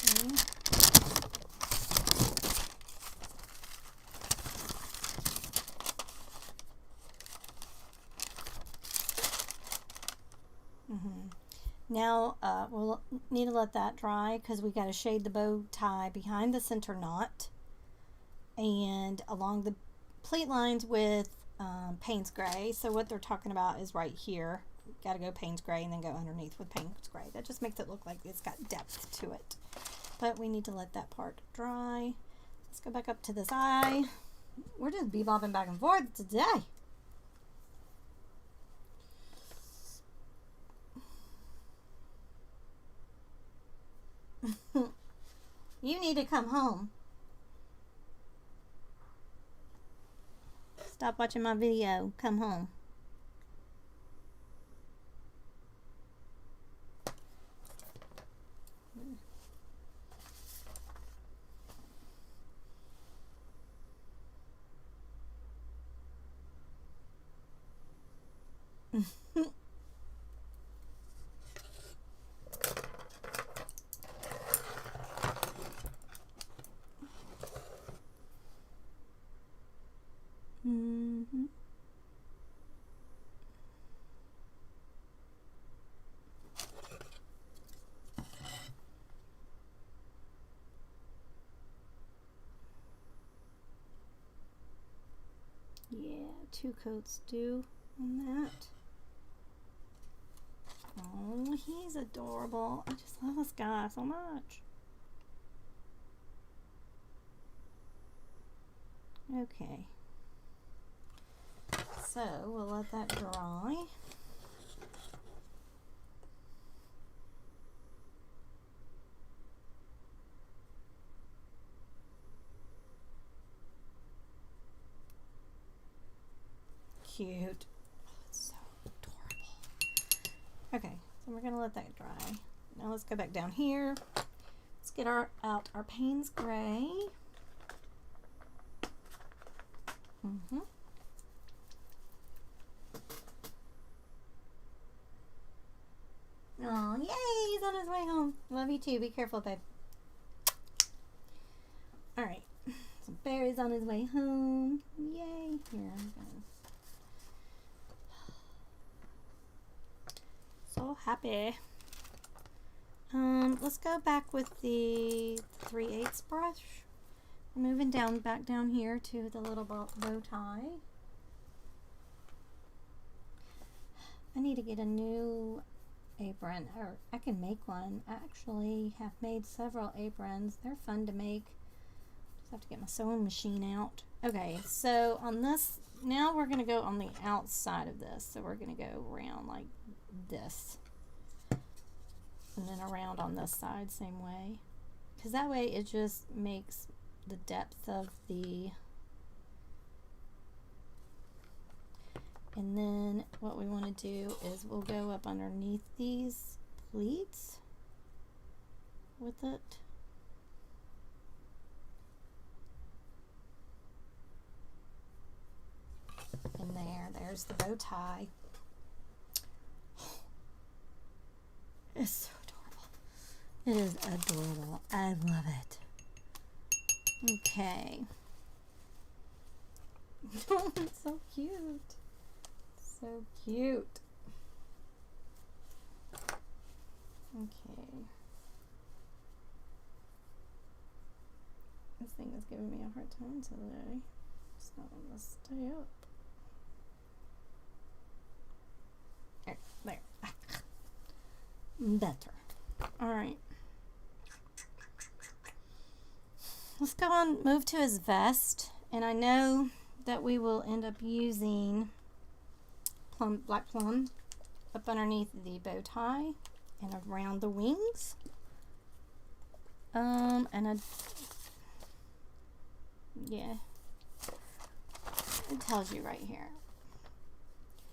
Okay. Now we'll need to let that dry because we got to shade the bow tie behind the center knot and along the pleat lines with Payne's Gray. So what they're talking about is right here. Got to go Payne's Gray and then go underneath with Payne's Gray. That just makes it look like it's got depth to it. But we need to let that part dry. Let's go back up to this eye. We're just bebopping back and forth today. You need to come home. Stop watching my video. Come home. Yeah, 2 coats due on that. Oh, he's adorable. I just love this guy so much. Okay. So we'll let that dry. Cute. Oh, it's so adorable. Okay, so we're gonna let that dry. Now let's go back down here. Let's get out our Payne's Gray. Oh, yay! He's on his way home. Love you too. Be careful, babe. All right. So Barry's on his way home. Yay! Here we go. So happy. Let's go back with the 3/8 brush. moving down, back down here to the little bow tie. I need to get a new apron, or I can make one. I actually have made several aprons. They're fun to make. Just have to get my sewing machine out. Okay, so on this, now we're going to go on the outside of this. So we're going to go around like this. And then around on this side, same way. Because that way it just makes the depth of the... And then what we want to do is we'll go up underneath these pleats with it. And there's the bow tie. It's so adorable. It is adorable. I love it. Okay. Oh, it's so cute. So cute. Okay. This thing is giving me a hard time today. It's not going to stay up. There. Better. Alright. Let's go on, move to his vest. And I know that we will end up using black plum up underneath the bow tie and around the wings. Yeah, it tells you right here.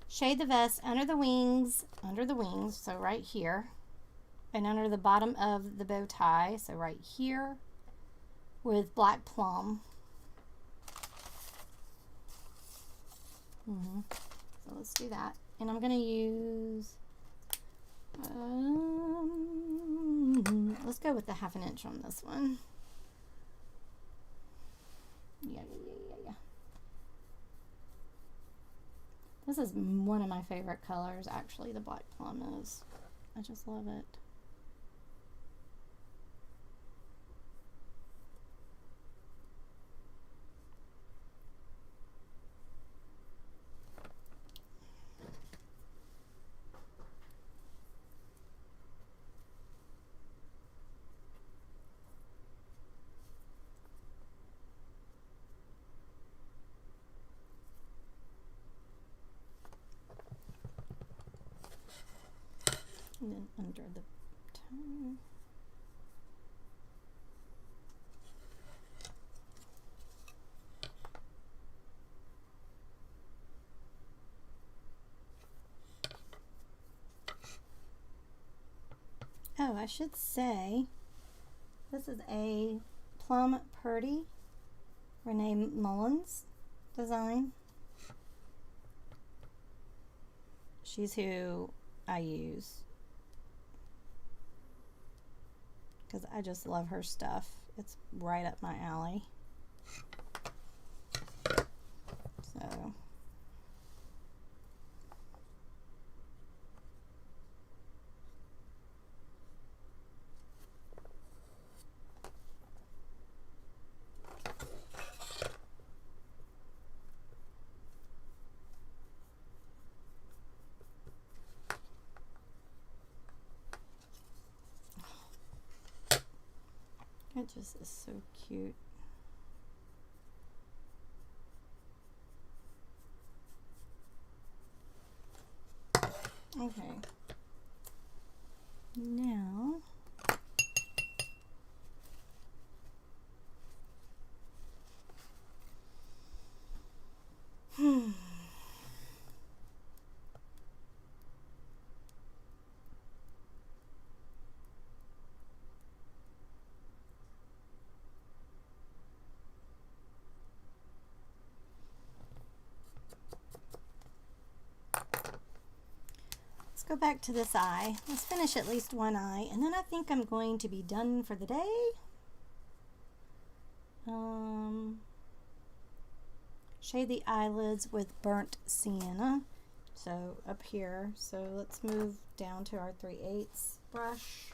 Shade the vest under the wings, so right here, and under the bottom of the bow tie, so right here, with black plum. So let's do that. And I'm going to use, let's go with the 1/2 inch on this one. Yeah. This is one of my favorite colors, actually, the black plum is. I just love it. And then under the toe. Oh, I should say this is a Plum Purdy Renee Mullins design. She's who I use because I just love her stuff. It's right up my alley. So it just is so cute. Okay. Now go back to this eye. Let's finish at least one eye, and then I think I'm going to be done for the day. Shade the eyelids with burnt sienna. So up here. So let's move down to our 3/8 brush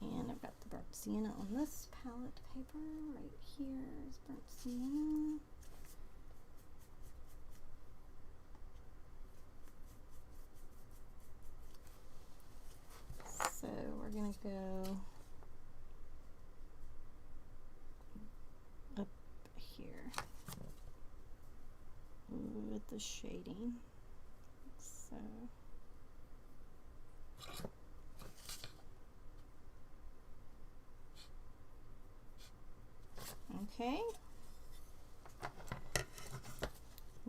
And I've got the burnt sienna on this palette paper. Right here is burnt sienna. So we're going to go up here with the shading. So okay,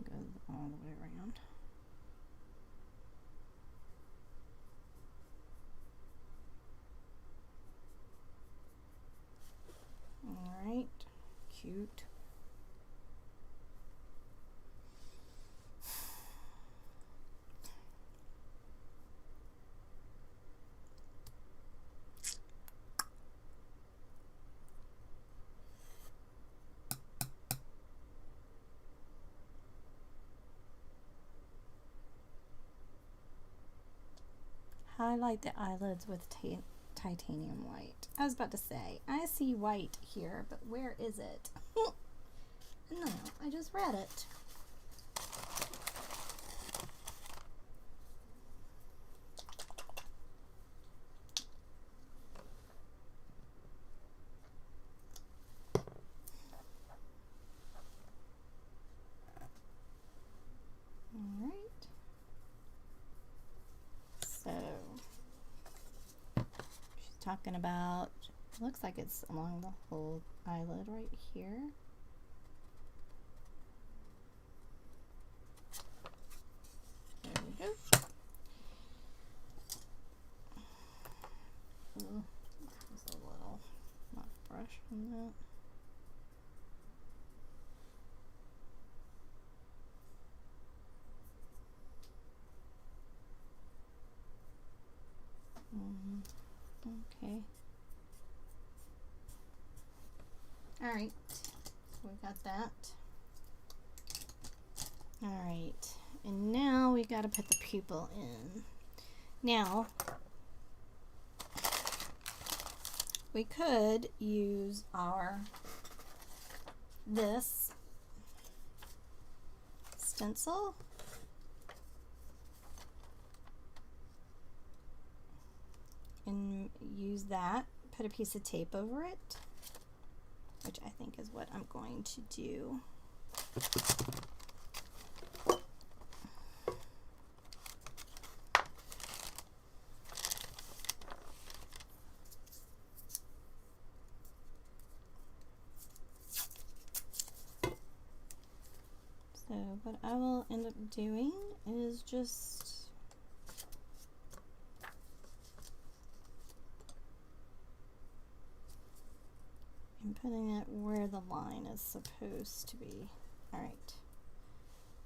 go all the way around. All right, cute. Highlight the eyelids with titanium white. I was about to say, I see white here, but where is it? No, I just read it. All right. So she's talking about, it looks like it's along the whole eyelid right here. There we go. There's a little not brush on that. Okay. All right. So we got that. All right. And now we got to put the pupil in. Now, we could use this stencil. And use that, put a piece of tape over it, which I think is what I'm going to do. So what I will end up doing is just putting it where the line is supposed to be. All right.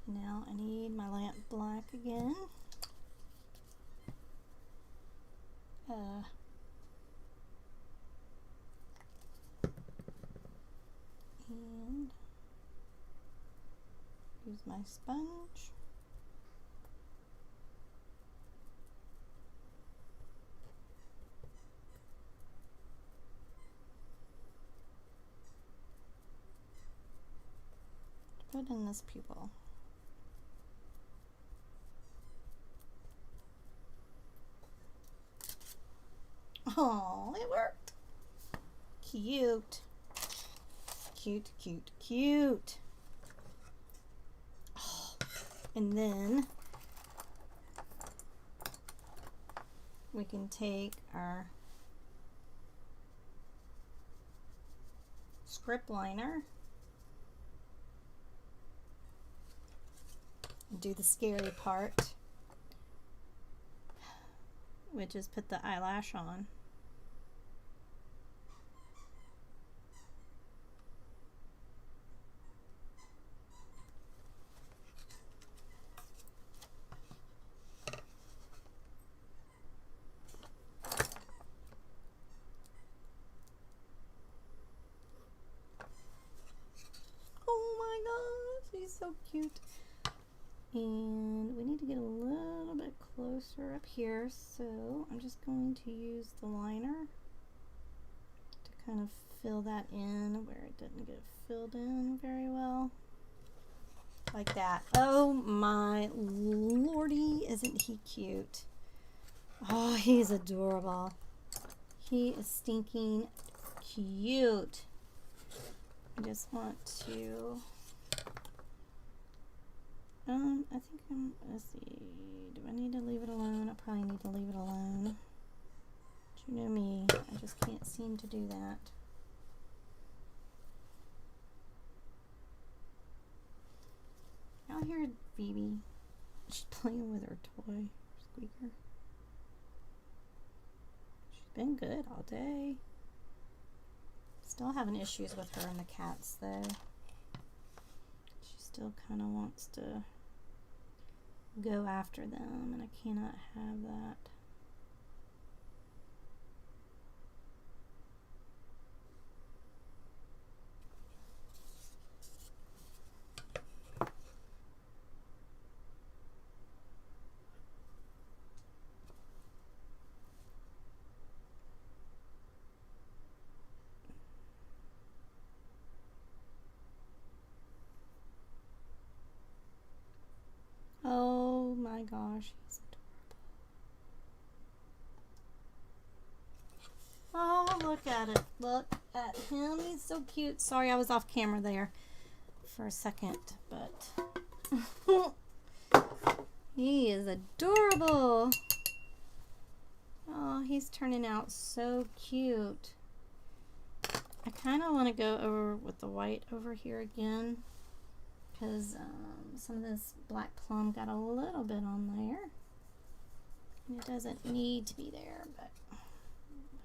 Now I need my lamp black again. And use my sponge. Put in this pupil. Oh, it worked. Cute. Cute, cute, cute. Oh. And then we can take our script liner and do the scary part, which is put the eyelash on. Oh my gosh, he's so cute. And we need to get a little bit closer up here, so I'm just going to use the liner kind of fill that in where it didn't get filled in very well. Like that. Oh my lordy, isn't he cute? Oh, he's adorable. He is stinking cute. I just want to, I think let's see, do I need to leave it alone? I probably need to leave it alone. But you know me, I just can't seem to do that. Out here, Phoebe. She's playing with her toy squeaker. She's been good all day. Still having issues with her and the cats though. She still kind of wants to go after them, and I cannot have that. Oh my gosh, he's adorable. Oh, look at it. Look at him. He's so cute. Sorry, I was off camera there for a second, but he is adorable. Oh, he's turning out so cute. I kind of want to go over with the white over here again, because some of this black plum got a little bit on there. And it doesn't need to be there, but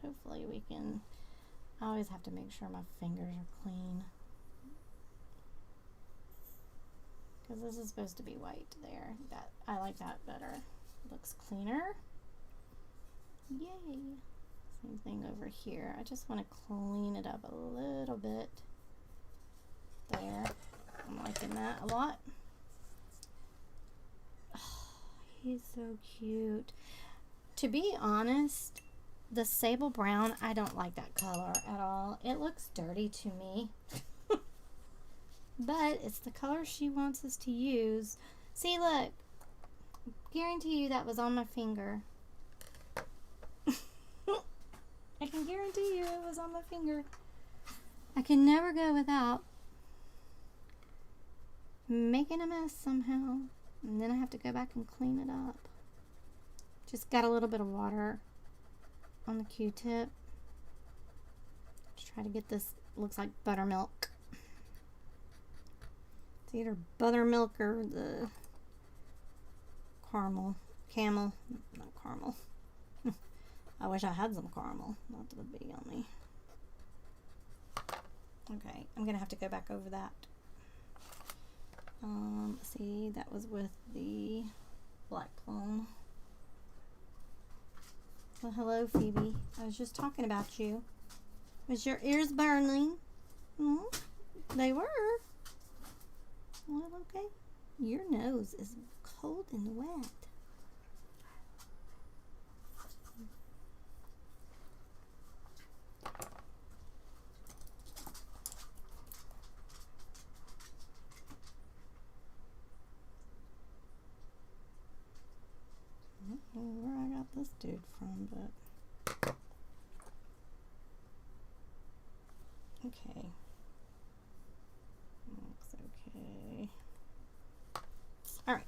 hopefully we can. I always have to make sure my fingers are clean, because this is supposed to be white there. That I like that better. Looks cleaner. Yay. Same thing over here. I just want to clean it up a little bit there. I'm liking that a lot. Oh, he's so cute. To be honest, the sable brown, I don't like that color at all. It looks dirty to me. But it's the color she wants us to use. See, look. Guarantee you that was on my finger. I can guarantee you it was on my finger. I can never go without making a mess somehow, and then I have to go back and clean it up. Just got a little bit of water on the Q-tip. Just try to get this. Looks like buttermilk. It's either buttermilk or the camel, not caramel. I wish I had some caramel. Not to be on me. Okay, I'm gonna have to go back over that. See, that was with the black plum. Well, hello, Phoebe. I was just talking about you. Was your ears burning? Hmm? They were. Well, okay. Your nose is cold and wet. I don't know where I got this dude from, but okay. Looks okay. All right.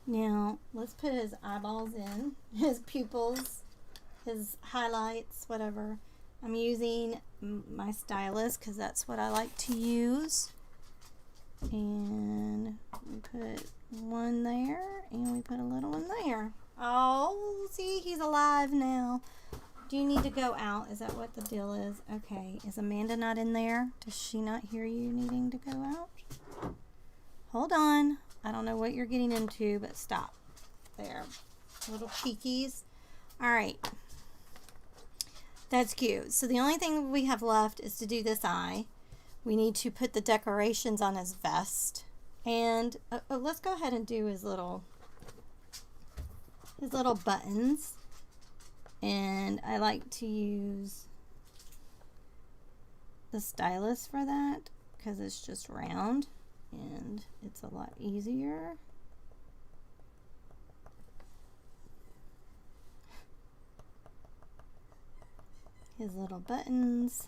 Now let's put his eyeballs in, his pupils, his highlights, whatever. I'm using my stylus because that's what I like to use. And we put one there, and we put a little one there. Oh, see, he's alive now. Do you need to go out? Is that what the deal is? Okay. Is Amanda not in there? Does she not hear you needing to go out? Hold on. I don't know what you're getting into, but stop. There. Little cheekies. All right. That's cute. So the only thing we have left is to do this eye. We need to put the decorations on his vest. And let's go ahead and do his little his little buttons. And I like to use the stylus for that because it's just round and it's a lot easier. His little buttons.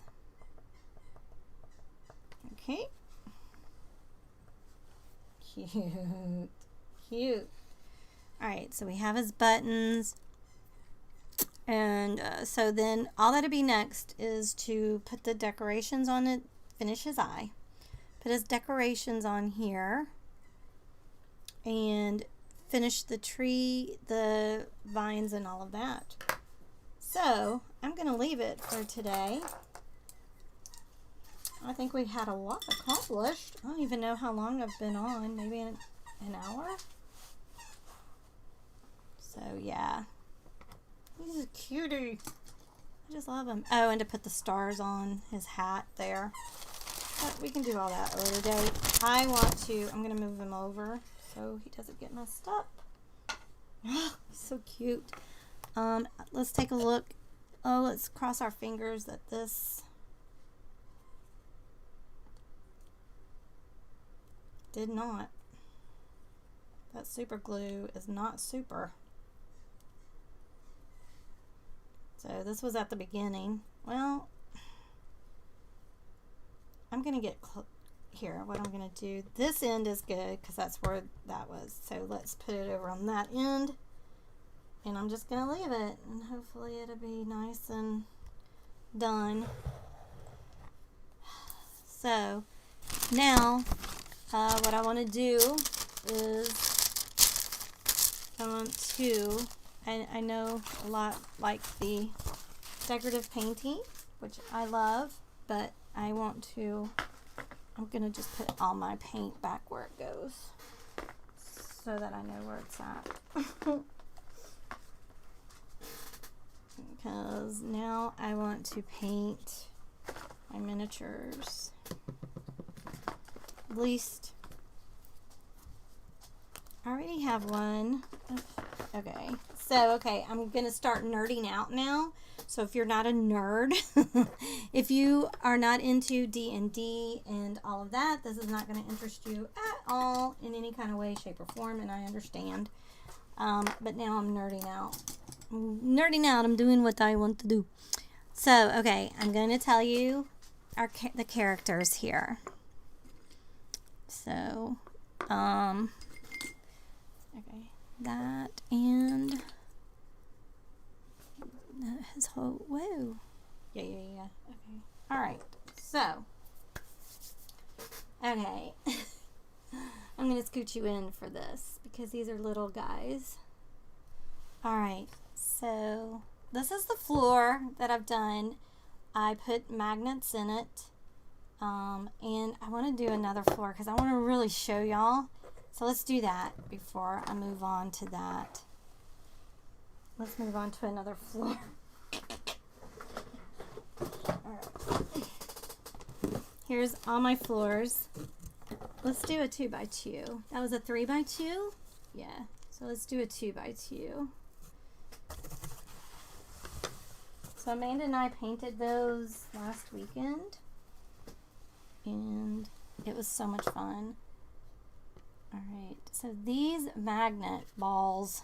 Okay. Cute. Cute. Alright, so we have his buttons. And so then all that'll be next is to put the decorations on it, finish his eye. Put his decorations on here. And finish the tree, the vines, and all of that. So I'm going to leave it for today. I think we had a lot accomplished. I don't even know how long I've been on. Maybe an hour? So yeah. He's a cutie. I just love him. Oh, and to put the stars on his hat there. But we can do all that later date. I'm going to move him over so he doesn't get messed up. Oh, he's so cute. Let's take a look. Oh, let's cross our fingers that this did not. That super glue is not super. So this was at the beginning. Well, I'm going to get here. What I'm going to do, this end is good because that's where that was. So let's put it over on that end. And I'm just going to leave it. And hopefully it'll be nice and done. So now what I want to do is I want to... I know a lot like the decorative painting, which I love, but I'm going to just put all my paint back where it goes so that I know where it's at. Because now I want to paint my miniatures. At least I already have one. Okay, so I'm gonna start nerding out now. So if you're not a nerd, if you are not into D&D and all of that, this is not going to interest you at all in any kind of way, shape, or form, and I understand. But now I'm nerding out. I'm doing what I want to do. So, okay, I'm going to tell you the characters here. So, okay, that and his whole, whoa. Yeah. Okay. All right. So, okay. I'm going to scoot you in for this because these are little guys. All right. So, this is the floor that I've done. I put magnets in it. And I want to do another floor because I want to really show y'all. So let's do that before I move on to that. Let's move on to another floor. Alright. Here's all my floors. Let's do a 2x2. That was a 3x2? Yeah. So let's do a 2x2. So Amanda and I painted those last weekend. And it was so much fun. Alright, so these magnet balls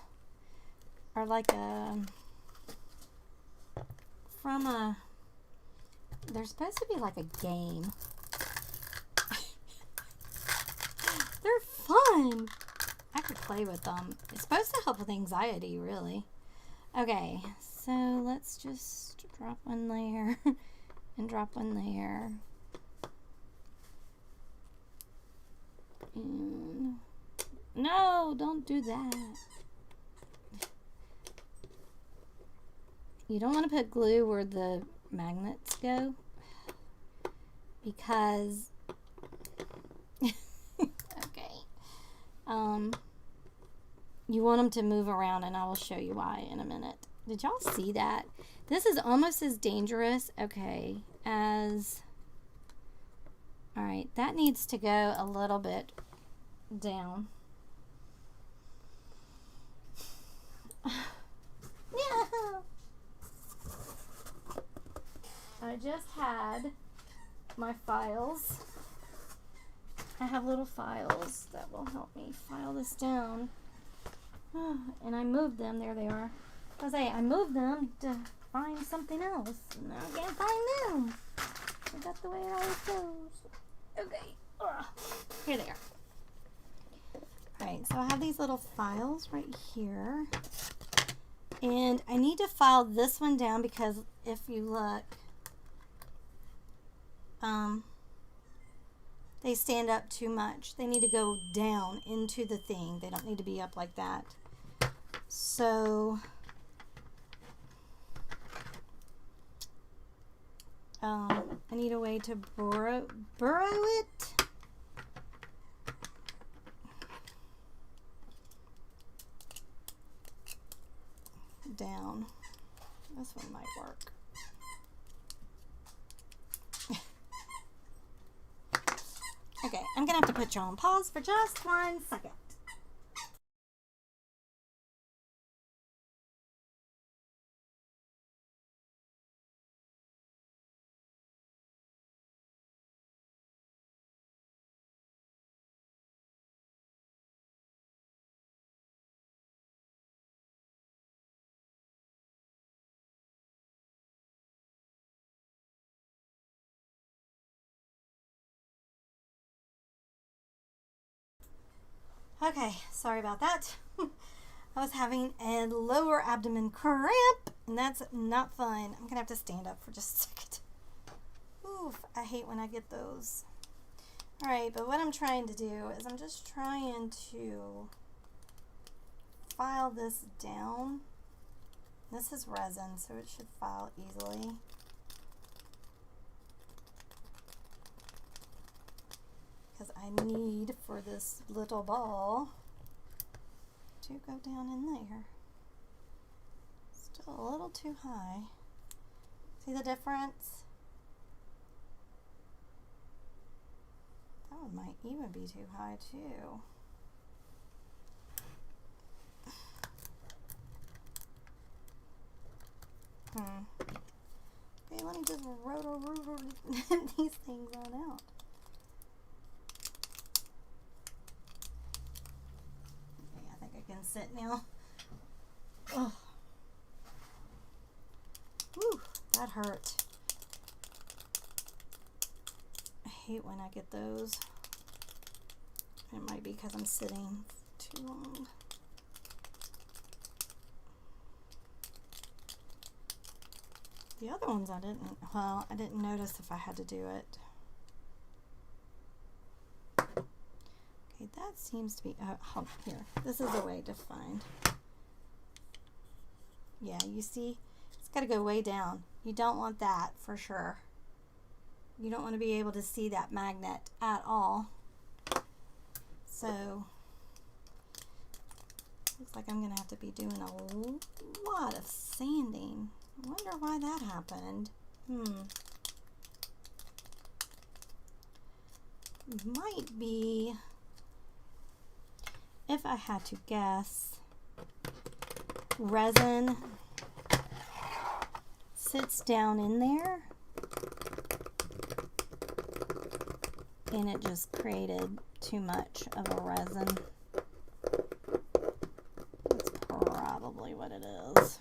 are like they're supposed to be like a game. They're fun. I could play with them. It's supposed to help with anxiety, really. Okay, so let's just drop one there and drop one there. And no, don't do that. You don't want to put glue where the magnets go because okay. You want them to move around, and I will show you why in a minute. Did y'all see that? This is almost as dangerous, okay, as... Alright, that needs to go a little bit down. Yeah. I just had my files. I have little files that will help me file this down. And I moved them. There they are. I moved them to find something else. And now I can't find them. Is that the way it always goes? Okay. Here they are. Alright, so I have these little files right here. And I need to file this one down because if you look, they stand up too much. They need to go down into the thing. They don't need to be up like that. So, I need a way to burrow it. Down. This one might work. Okay, I'm gonna have to put you on pause for just 1 second. Okay, sorry about that. I was having a lower abdomen cramp, and that's not fun. I'm gonna have to stand up for just a second. Oof, I hate when I get those. Alright, but what I'm trying to do is I'm just trying to file this down. This is resin, so it should file easily. Because I need for this little ball to go down in there. Still a little too high. See the difference? That one might even be too high too. Okay, let me just roto these things on out. Okay, I think I can sit now. Oh. Whew, that hurt. I hate when I get those. It might be because I'm sitting too long. The other ones I didn't notice if I had to do it. Okay, that seems to be, oh, here, this is a way to find. Yeah, you see, it's got to go way down. You don't want that for sure. You don't want to be able to see that magnet at all. So, looks like I'm going to have to be doing a lot of sanding. I wonder why that happened. Might be, if I had to guess, resin sits down in there and it just created too much of a resin. That's probably what it is.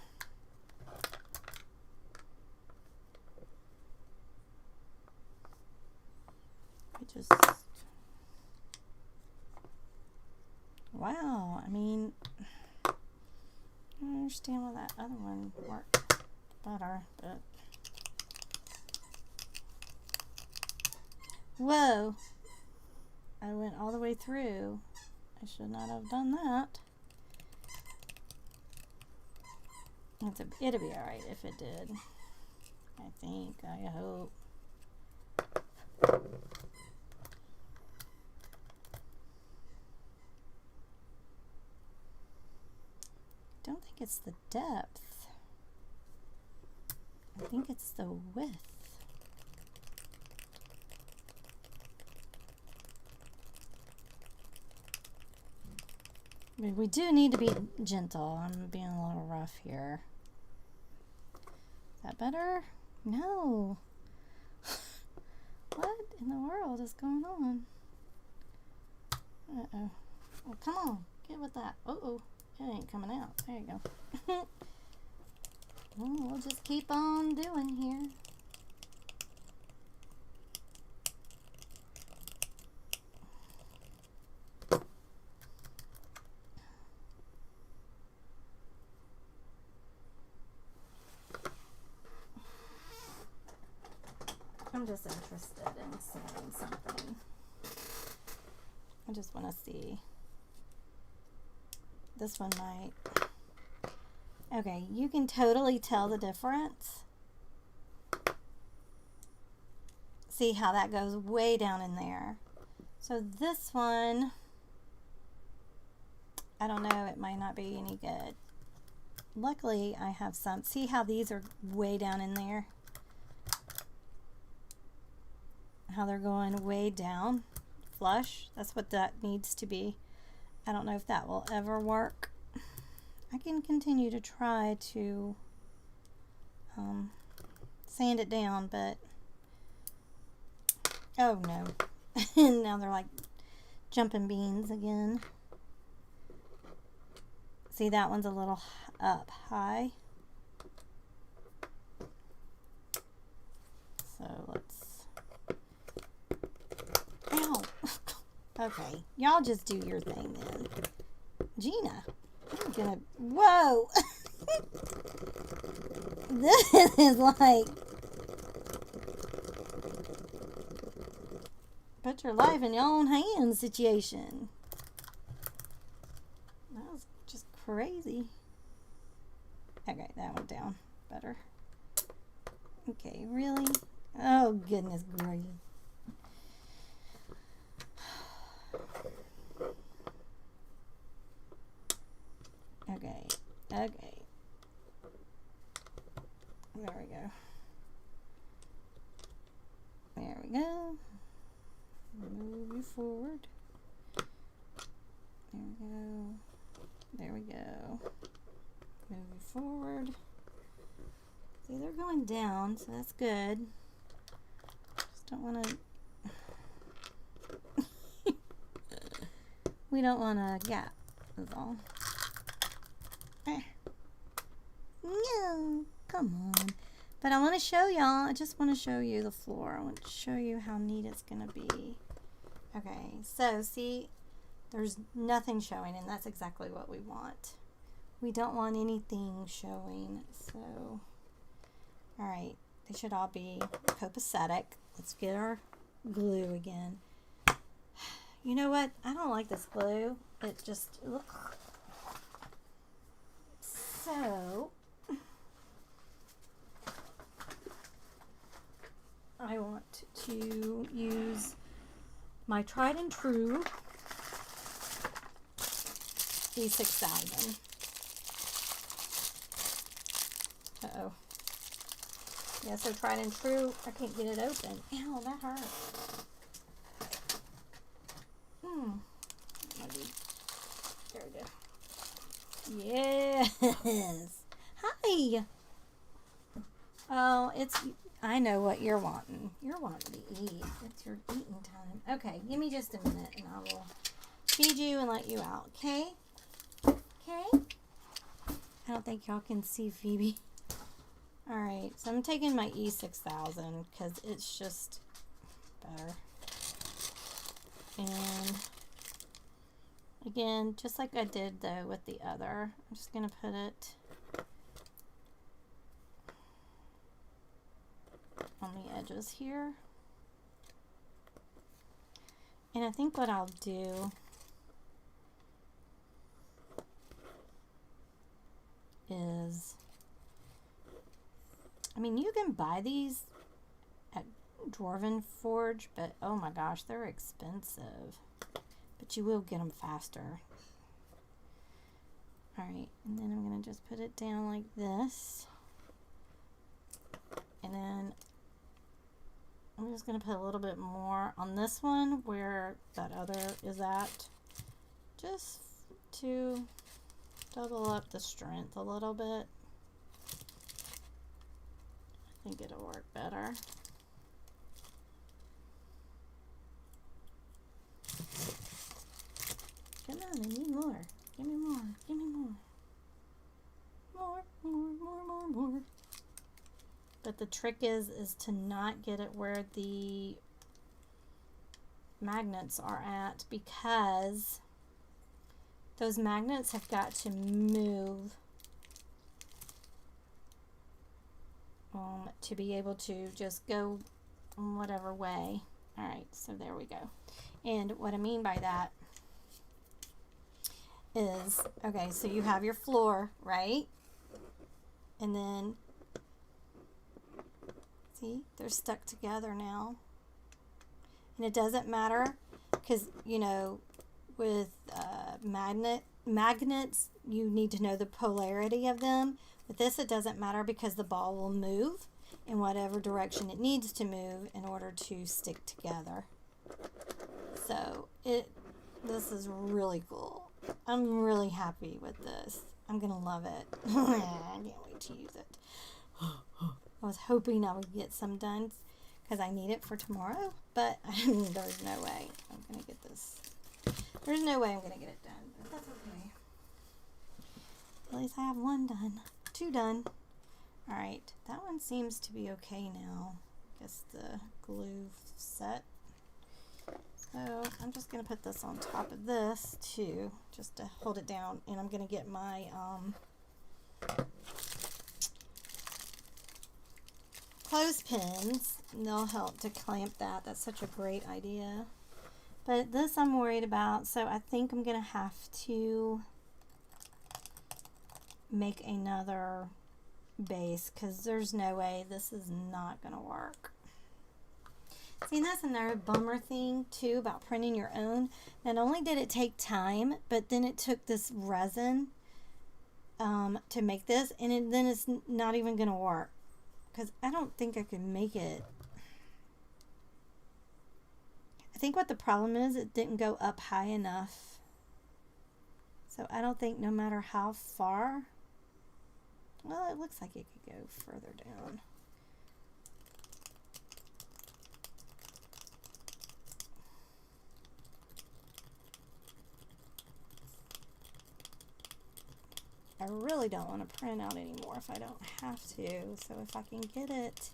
Just, wow, I mean, I don't understand why that other one worked better, but whoa, I went all the way through. I should not have done that. It'll be alright if it did. I think, I hope. I don't think it's the depth. I think it's the width. But we do need to be gentle. I'm being a little rough here. Is that better? No. What in the world is going on? Uh-oh. Well, come on. Get with that. Uh-oh. It ain't coming out. There you go. Well, we'll just keep on doing here. I'm just interested in seeing something. I just want to see. This one might. Okay, you can totally tell the difference. See how that goes way down in there. So this one, I don't know, it might not be any good. Luckily, I have some. See how these are way down in there? How they're going way down, flush. That's what that needs to be. I don't know if that will ever work. I can continue to try to sand it down, but oh no. And now they're like jumping beans again. See, that one's a little up high. So let's. Ow. Okay, y'all just do your thing then. Gina, I'm gonna. Whoa! This is like. Put your life in your own hands situation. That was just crazy. Okay, that went down better. Okay, really? Oh, goodness gracious. Okay, okay. There we go. There we go. Move you forward. There we go. There we go. Move you forward. See, they're going down, so that's good. Just don't want to. We don't want a gap, is all. No, come on. But I want to show y'all. I just want to show you the floor. I want to show you how neat it's going to be. Okay, so see, there's nothing showing, and that's exactly what we want. We don't want anything showing, so. All right, they should all be copacetic. Let's get our glue again. You know what? I don't like this glue. It just, look. So, I want to use my tried and true E6000. Uh-oh. Yeah, so tried and true. I can't get it open. Ow, that hurt. There we go. Yes. Hi. Oh, I know what you're wanting. You're wanting to eat. It's your eating time. Okay, give me just a minute and I will feed you and let you out, okay? Okay? I don't think y'all can see Phoebe. Alright, so I'm taking my E6000 because it's just better. And again, just like I did though with the other, I'm just going to put it on the edges here. And I think what I'll do is, I mean, you can buy these at Dwarven Forge, but oh my gosh, they're expensive. But you will get them faster. Alright, and then I'm going to just put it down like this. And then I'm just going to put a little bit more on this one where that other is at. Just to double up the strength a little bit. I think it'll work better. Come on, I need more. Give me more. Give me more. More. But the trick is to not get it where the magnets are at, because those magnets have got to move to be able to just go whatever way. Alright, so there we go. And what I mean by that is, okay, so you have your floor, right? And then, see, they're stuck together now. And it doesn't matter, because, you know, with magnets, you need to know the polarity of them. With this, it doesn't matter, because the ball will move in whatever direction it needs to move in order to stick together. So, this is really cool. I'm really happy with this. I'm going to love it. I can't wait to use it. I was hoping I would get some done because I need it for tomorrow, but there's no way I'm going to get this. There's no way I'm going to get it done, but that's okay. At least I have one done. 2 done. Alright, that one seems to be okay now. I guess the glue set. So I'm just going to put this on top of this too, just to hold it down, and I'm going to get my clothespins, and they'll help to clamp that. That's such a great idea. But this I'm worried about, so I think I'm going to have to make another base, because there's no way this is not going to work. See, that's another bummer thing too about printing your own. Not only did it take time, but then it took this resin to make this, and then it's not even going to work, because I don't think I could make it. I think what the problem is, it didn't go up high enough. So I don't think, no matter how far, well, it looks like it could go further down. I really don't want to print out anymore if I don't have to. So if I can get it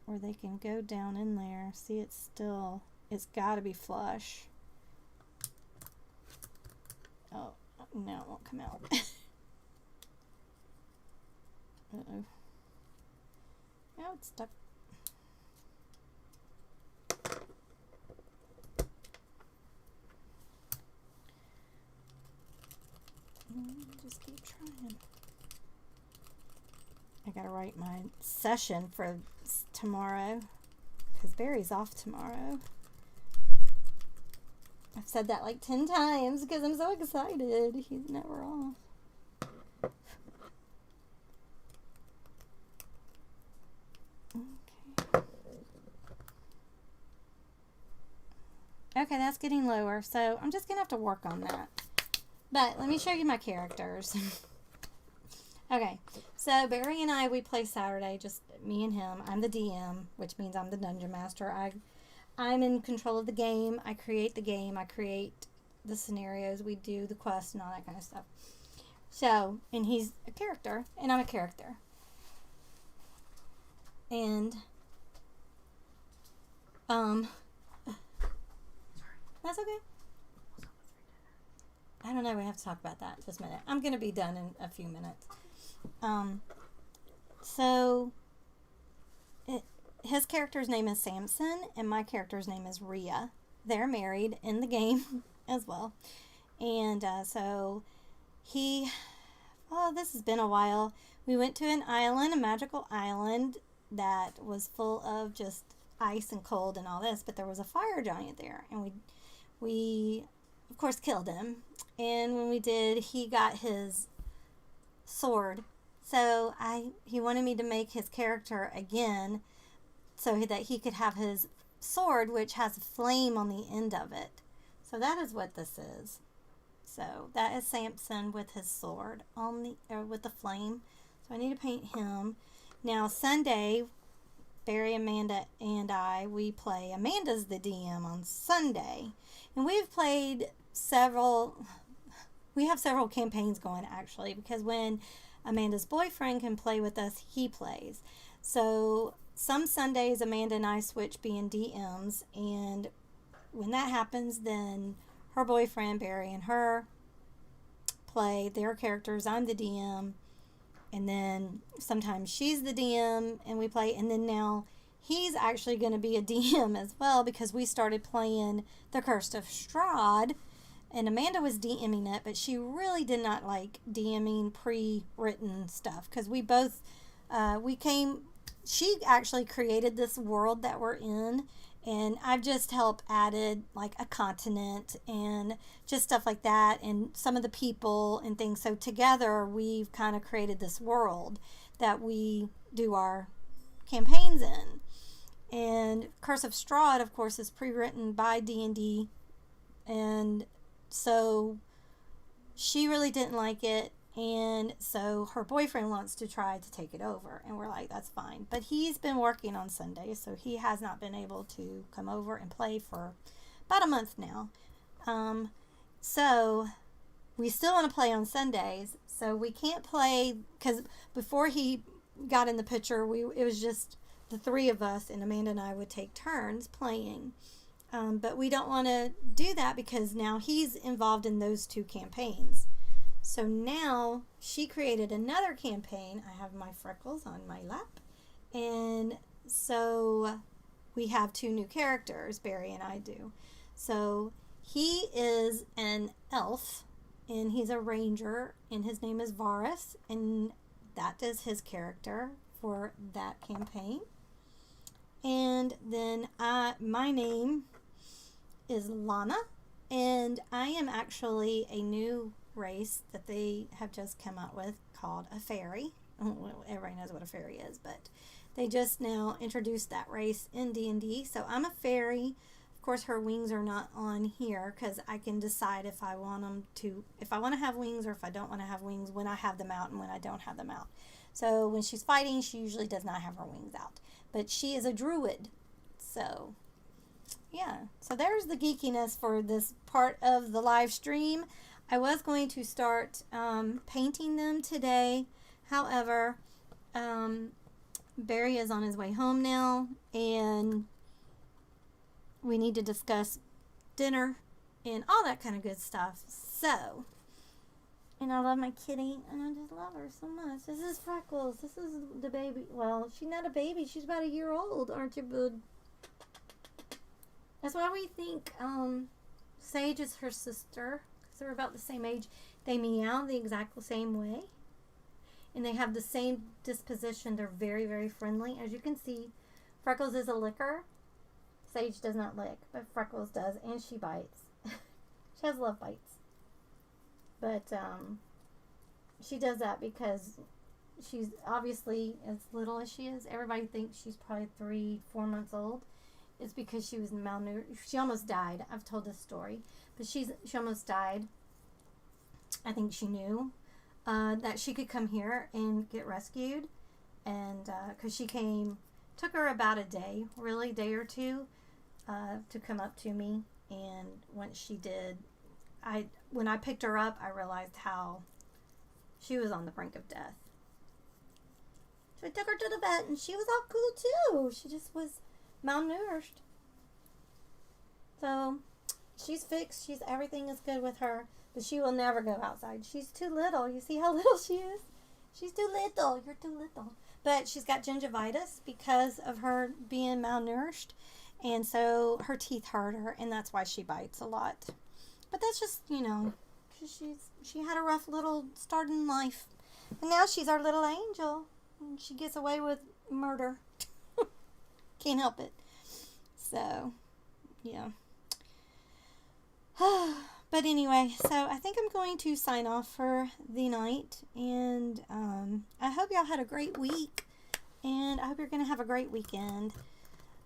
where they can go down in there. See, it's got to be flush. Oh, no, it won't come out. Uh-oh. No, it's stuck. Just keep trying. I gotta write my session for tomorrow, because Barry's off tomorrow. I've said that like 10 times because I'm so excited. He's never off. Okay, that's getting lower, so I'm just gonna have to work on that. But let me show you my characters. Okay, so Barry and I, we play Saturday, just me and him. I'm the DM, which means I'm the Dungeon Master. I'm in control of the game. I create the game. I create the scenarios. We do the quests and all that kind of stuff. So, and he's a character, and I'm a character. And, that's okay. I don't know. We have to talk about that in just a minute. I'm going to be done in a few minutes. So his character's name is Samson, and my character's name is Rhea. They're married in the game as well. And so this has been a while. We went to an island, a magical island that was full of just ice and cold and all this, but there was a fire giant there, and we of course killed him. And when we did, he got his sword. So he wanted me to make his character again so that he could have his sword, which has a flame on the end of it. So that is what this is. So that is Samson with his sword on the with the flame. So I need to paint him. Now Sunday, Barry, Amanda, and I, we play. Amanda's the DM on Sunday, and we've played several. We have several campaigns going actually, because when Amanda's boyfriend can play with us, he plays. So some Sundays Amanda and I switch being DMs, and when that happens, then her boyfriend Barry and her play their characters. I'm the DM, and then sometimes she's the DM and we play, and then now he's actually going to be a DM as well, because we started playing The Curse of Strahd, and Amanda was DMing it, but she really did not like DMing pre-written stuff, because we both she actually created this world that we're in, and I've just helped added like a continent and just stuff like that, and some of the people and things. So together we've kind of created this world that we do our campaigns in. And Curse of Strahd, of course, is pre-written by D&D, and so she really didn't like it, and so her boyfriend wants to try to take it over, and we're like, that's fine. But he's been working on Sundays, so he has not been able to come over and play for about a month now. So we still want to play on Sundays, so we can't play, because before he got in the picture, it was just the three of us, and Amanda and I would take turns playing. But we don't want to do that because now he's involved in those two campaigns. So now she created another campaign. I have my freckles on my lap. And so we have two new characters, Barry and I do. So he is an elf, and he's a ranger, and his name is Varus, and that is his character for that campaign. And then my name is Lana, and I am actually a new race that they have just come out with called a fairy. Everybody knows what a fairy is, but they just now introduced that race in D&D. So I'm a fairy. Of course, her wings are not on here because I can decide if I want to have wings or if I don't want to have wings, when I have them out and when I don't have them out. So when she's fighting, she usually does not have her wings out, but she is a druid. So yeah, so there's the geekiness for this part of the live stream. I was going to start painting them today. However, Barry is on his way home now, and we need to discuss dinner and all that kind of good stuff. So, and I love my kitty, and I just love her so much. This is Freckles. This is the baby. Well, she's not a baby. She's about a year old, aren't you, bud? That's why we think Sage is her sister, because they're about the same age. They meow the exact same way, and they have the same disposition. They're very, very friendly. As you can see, Freckles is a licker. Sage does not lick, but Freckles does, and she bites. She has love bites. But she does that because she's obviously, as little as she is, everybody thinks she's probably 3-4 months old. It's because she was malnourished. She almost died. I've told this story, but she almost died. I think she knew that she could come here and get rescued, and because she came, took her about a day or two, to come up to me, and once she did, when I picked her up, I realized how she was on the brink of death. So I took her to the vet, and she was all cool too. She just was malnourished. So she's fixed. Everything is good with her, but she will never go outside. She's too little. You see how little she is? She's too little. You're too little. But she's got gingivitis because of her being malnourished, and so her teeth hurt her, and that's why she bites a lot. But that's just, because she had a rough little start in life, and now she's our little angel, and she gets away with murder. Can't help it. So, yeah. But anyway, so I think I'm going to sign off for the night. And I hope y'all had a great week. And I hope you're going to have a great weekend.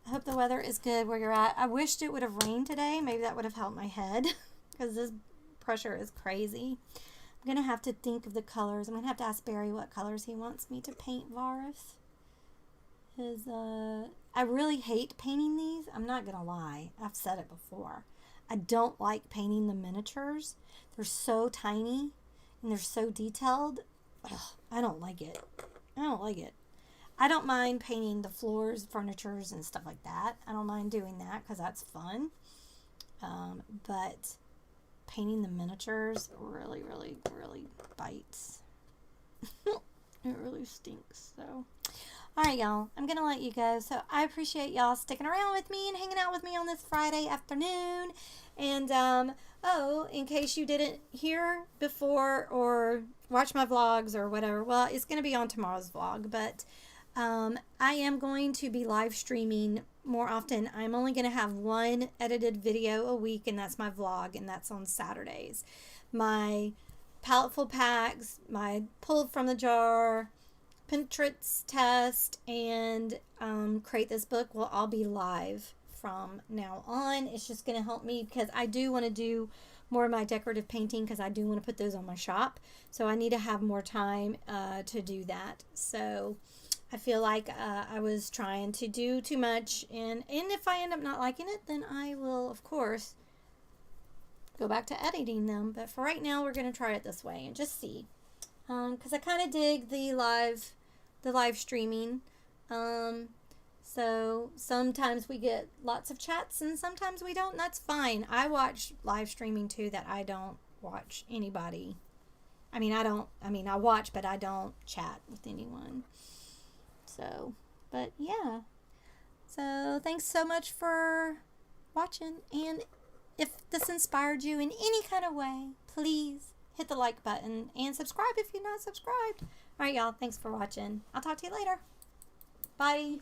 I hope the weather is good where you're at. I wished it would have rained today. Maybe that would have helped my head because this pressure is crazy. I'm going to have to think of the colors. I'm going to have to ask Barry what colors he wants me to paint Varus. I really hate painting these. I'm not going to lie. I've said it before. I don't like painting the miniatures. They're so tiny and they're so detailed. Ugh, I don't like it. I don't like it. I don't mind painting the floors, furnitures, and stuff like that. I don't mind doing that because that's fun. But painting the miniatures really, really, really bites. It really stinks. So, all right, y'all. I'm going to let you go. So I appreciate y'all sticking around with me and hanging out with me on this Friday afternoon. And, in case you didn't hear before or watch my vlogs or whatever, well, it's going to be on tomorrow's vlog. But I am going to be live streaming more often. I'm only going to have one edited video a week, and that's my vlog, and that's on Saturdays. My palettefull packs, my pulled from the jar, Pinterest test, and create this book will all be live from now on. It's just going to help me because I do want to do more of my decorative painting because I do want to put those on my shop. So I need to have more time to do that. So I feel like I was trying to do too much, and if I end up not liking it, then I will, of course, go back to editing them. But for right now, we're going to try it this way and just see. Because I kind of dig the live streaming. So sometimes we get lots of chats and sometimes we don't, and that's fine. I watch live streaming too that I don't watch anybody. I watch, but I don't chat with anyone. So, but yeah. So thanks so much for watching. And if this inspired you in any kind of way, please hit the like button and subscribe if you're not subscribed. All right, y'all. Thanks for watching. I'll talk to you later. Bye.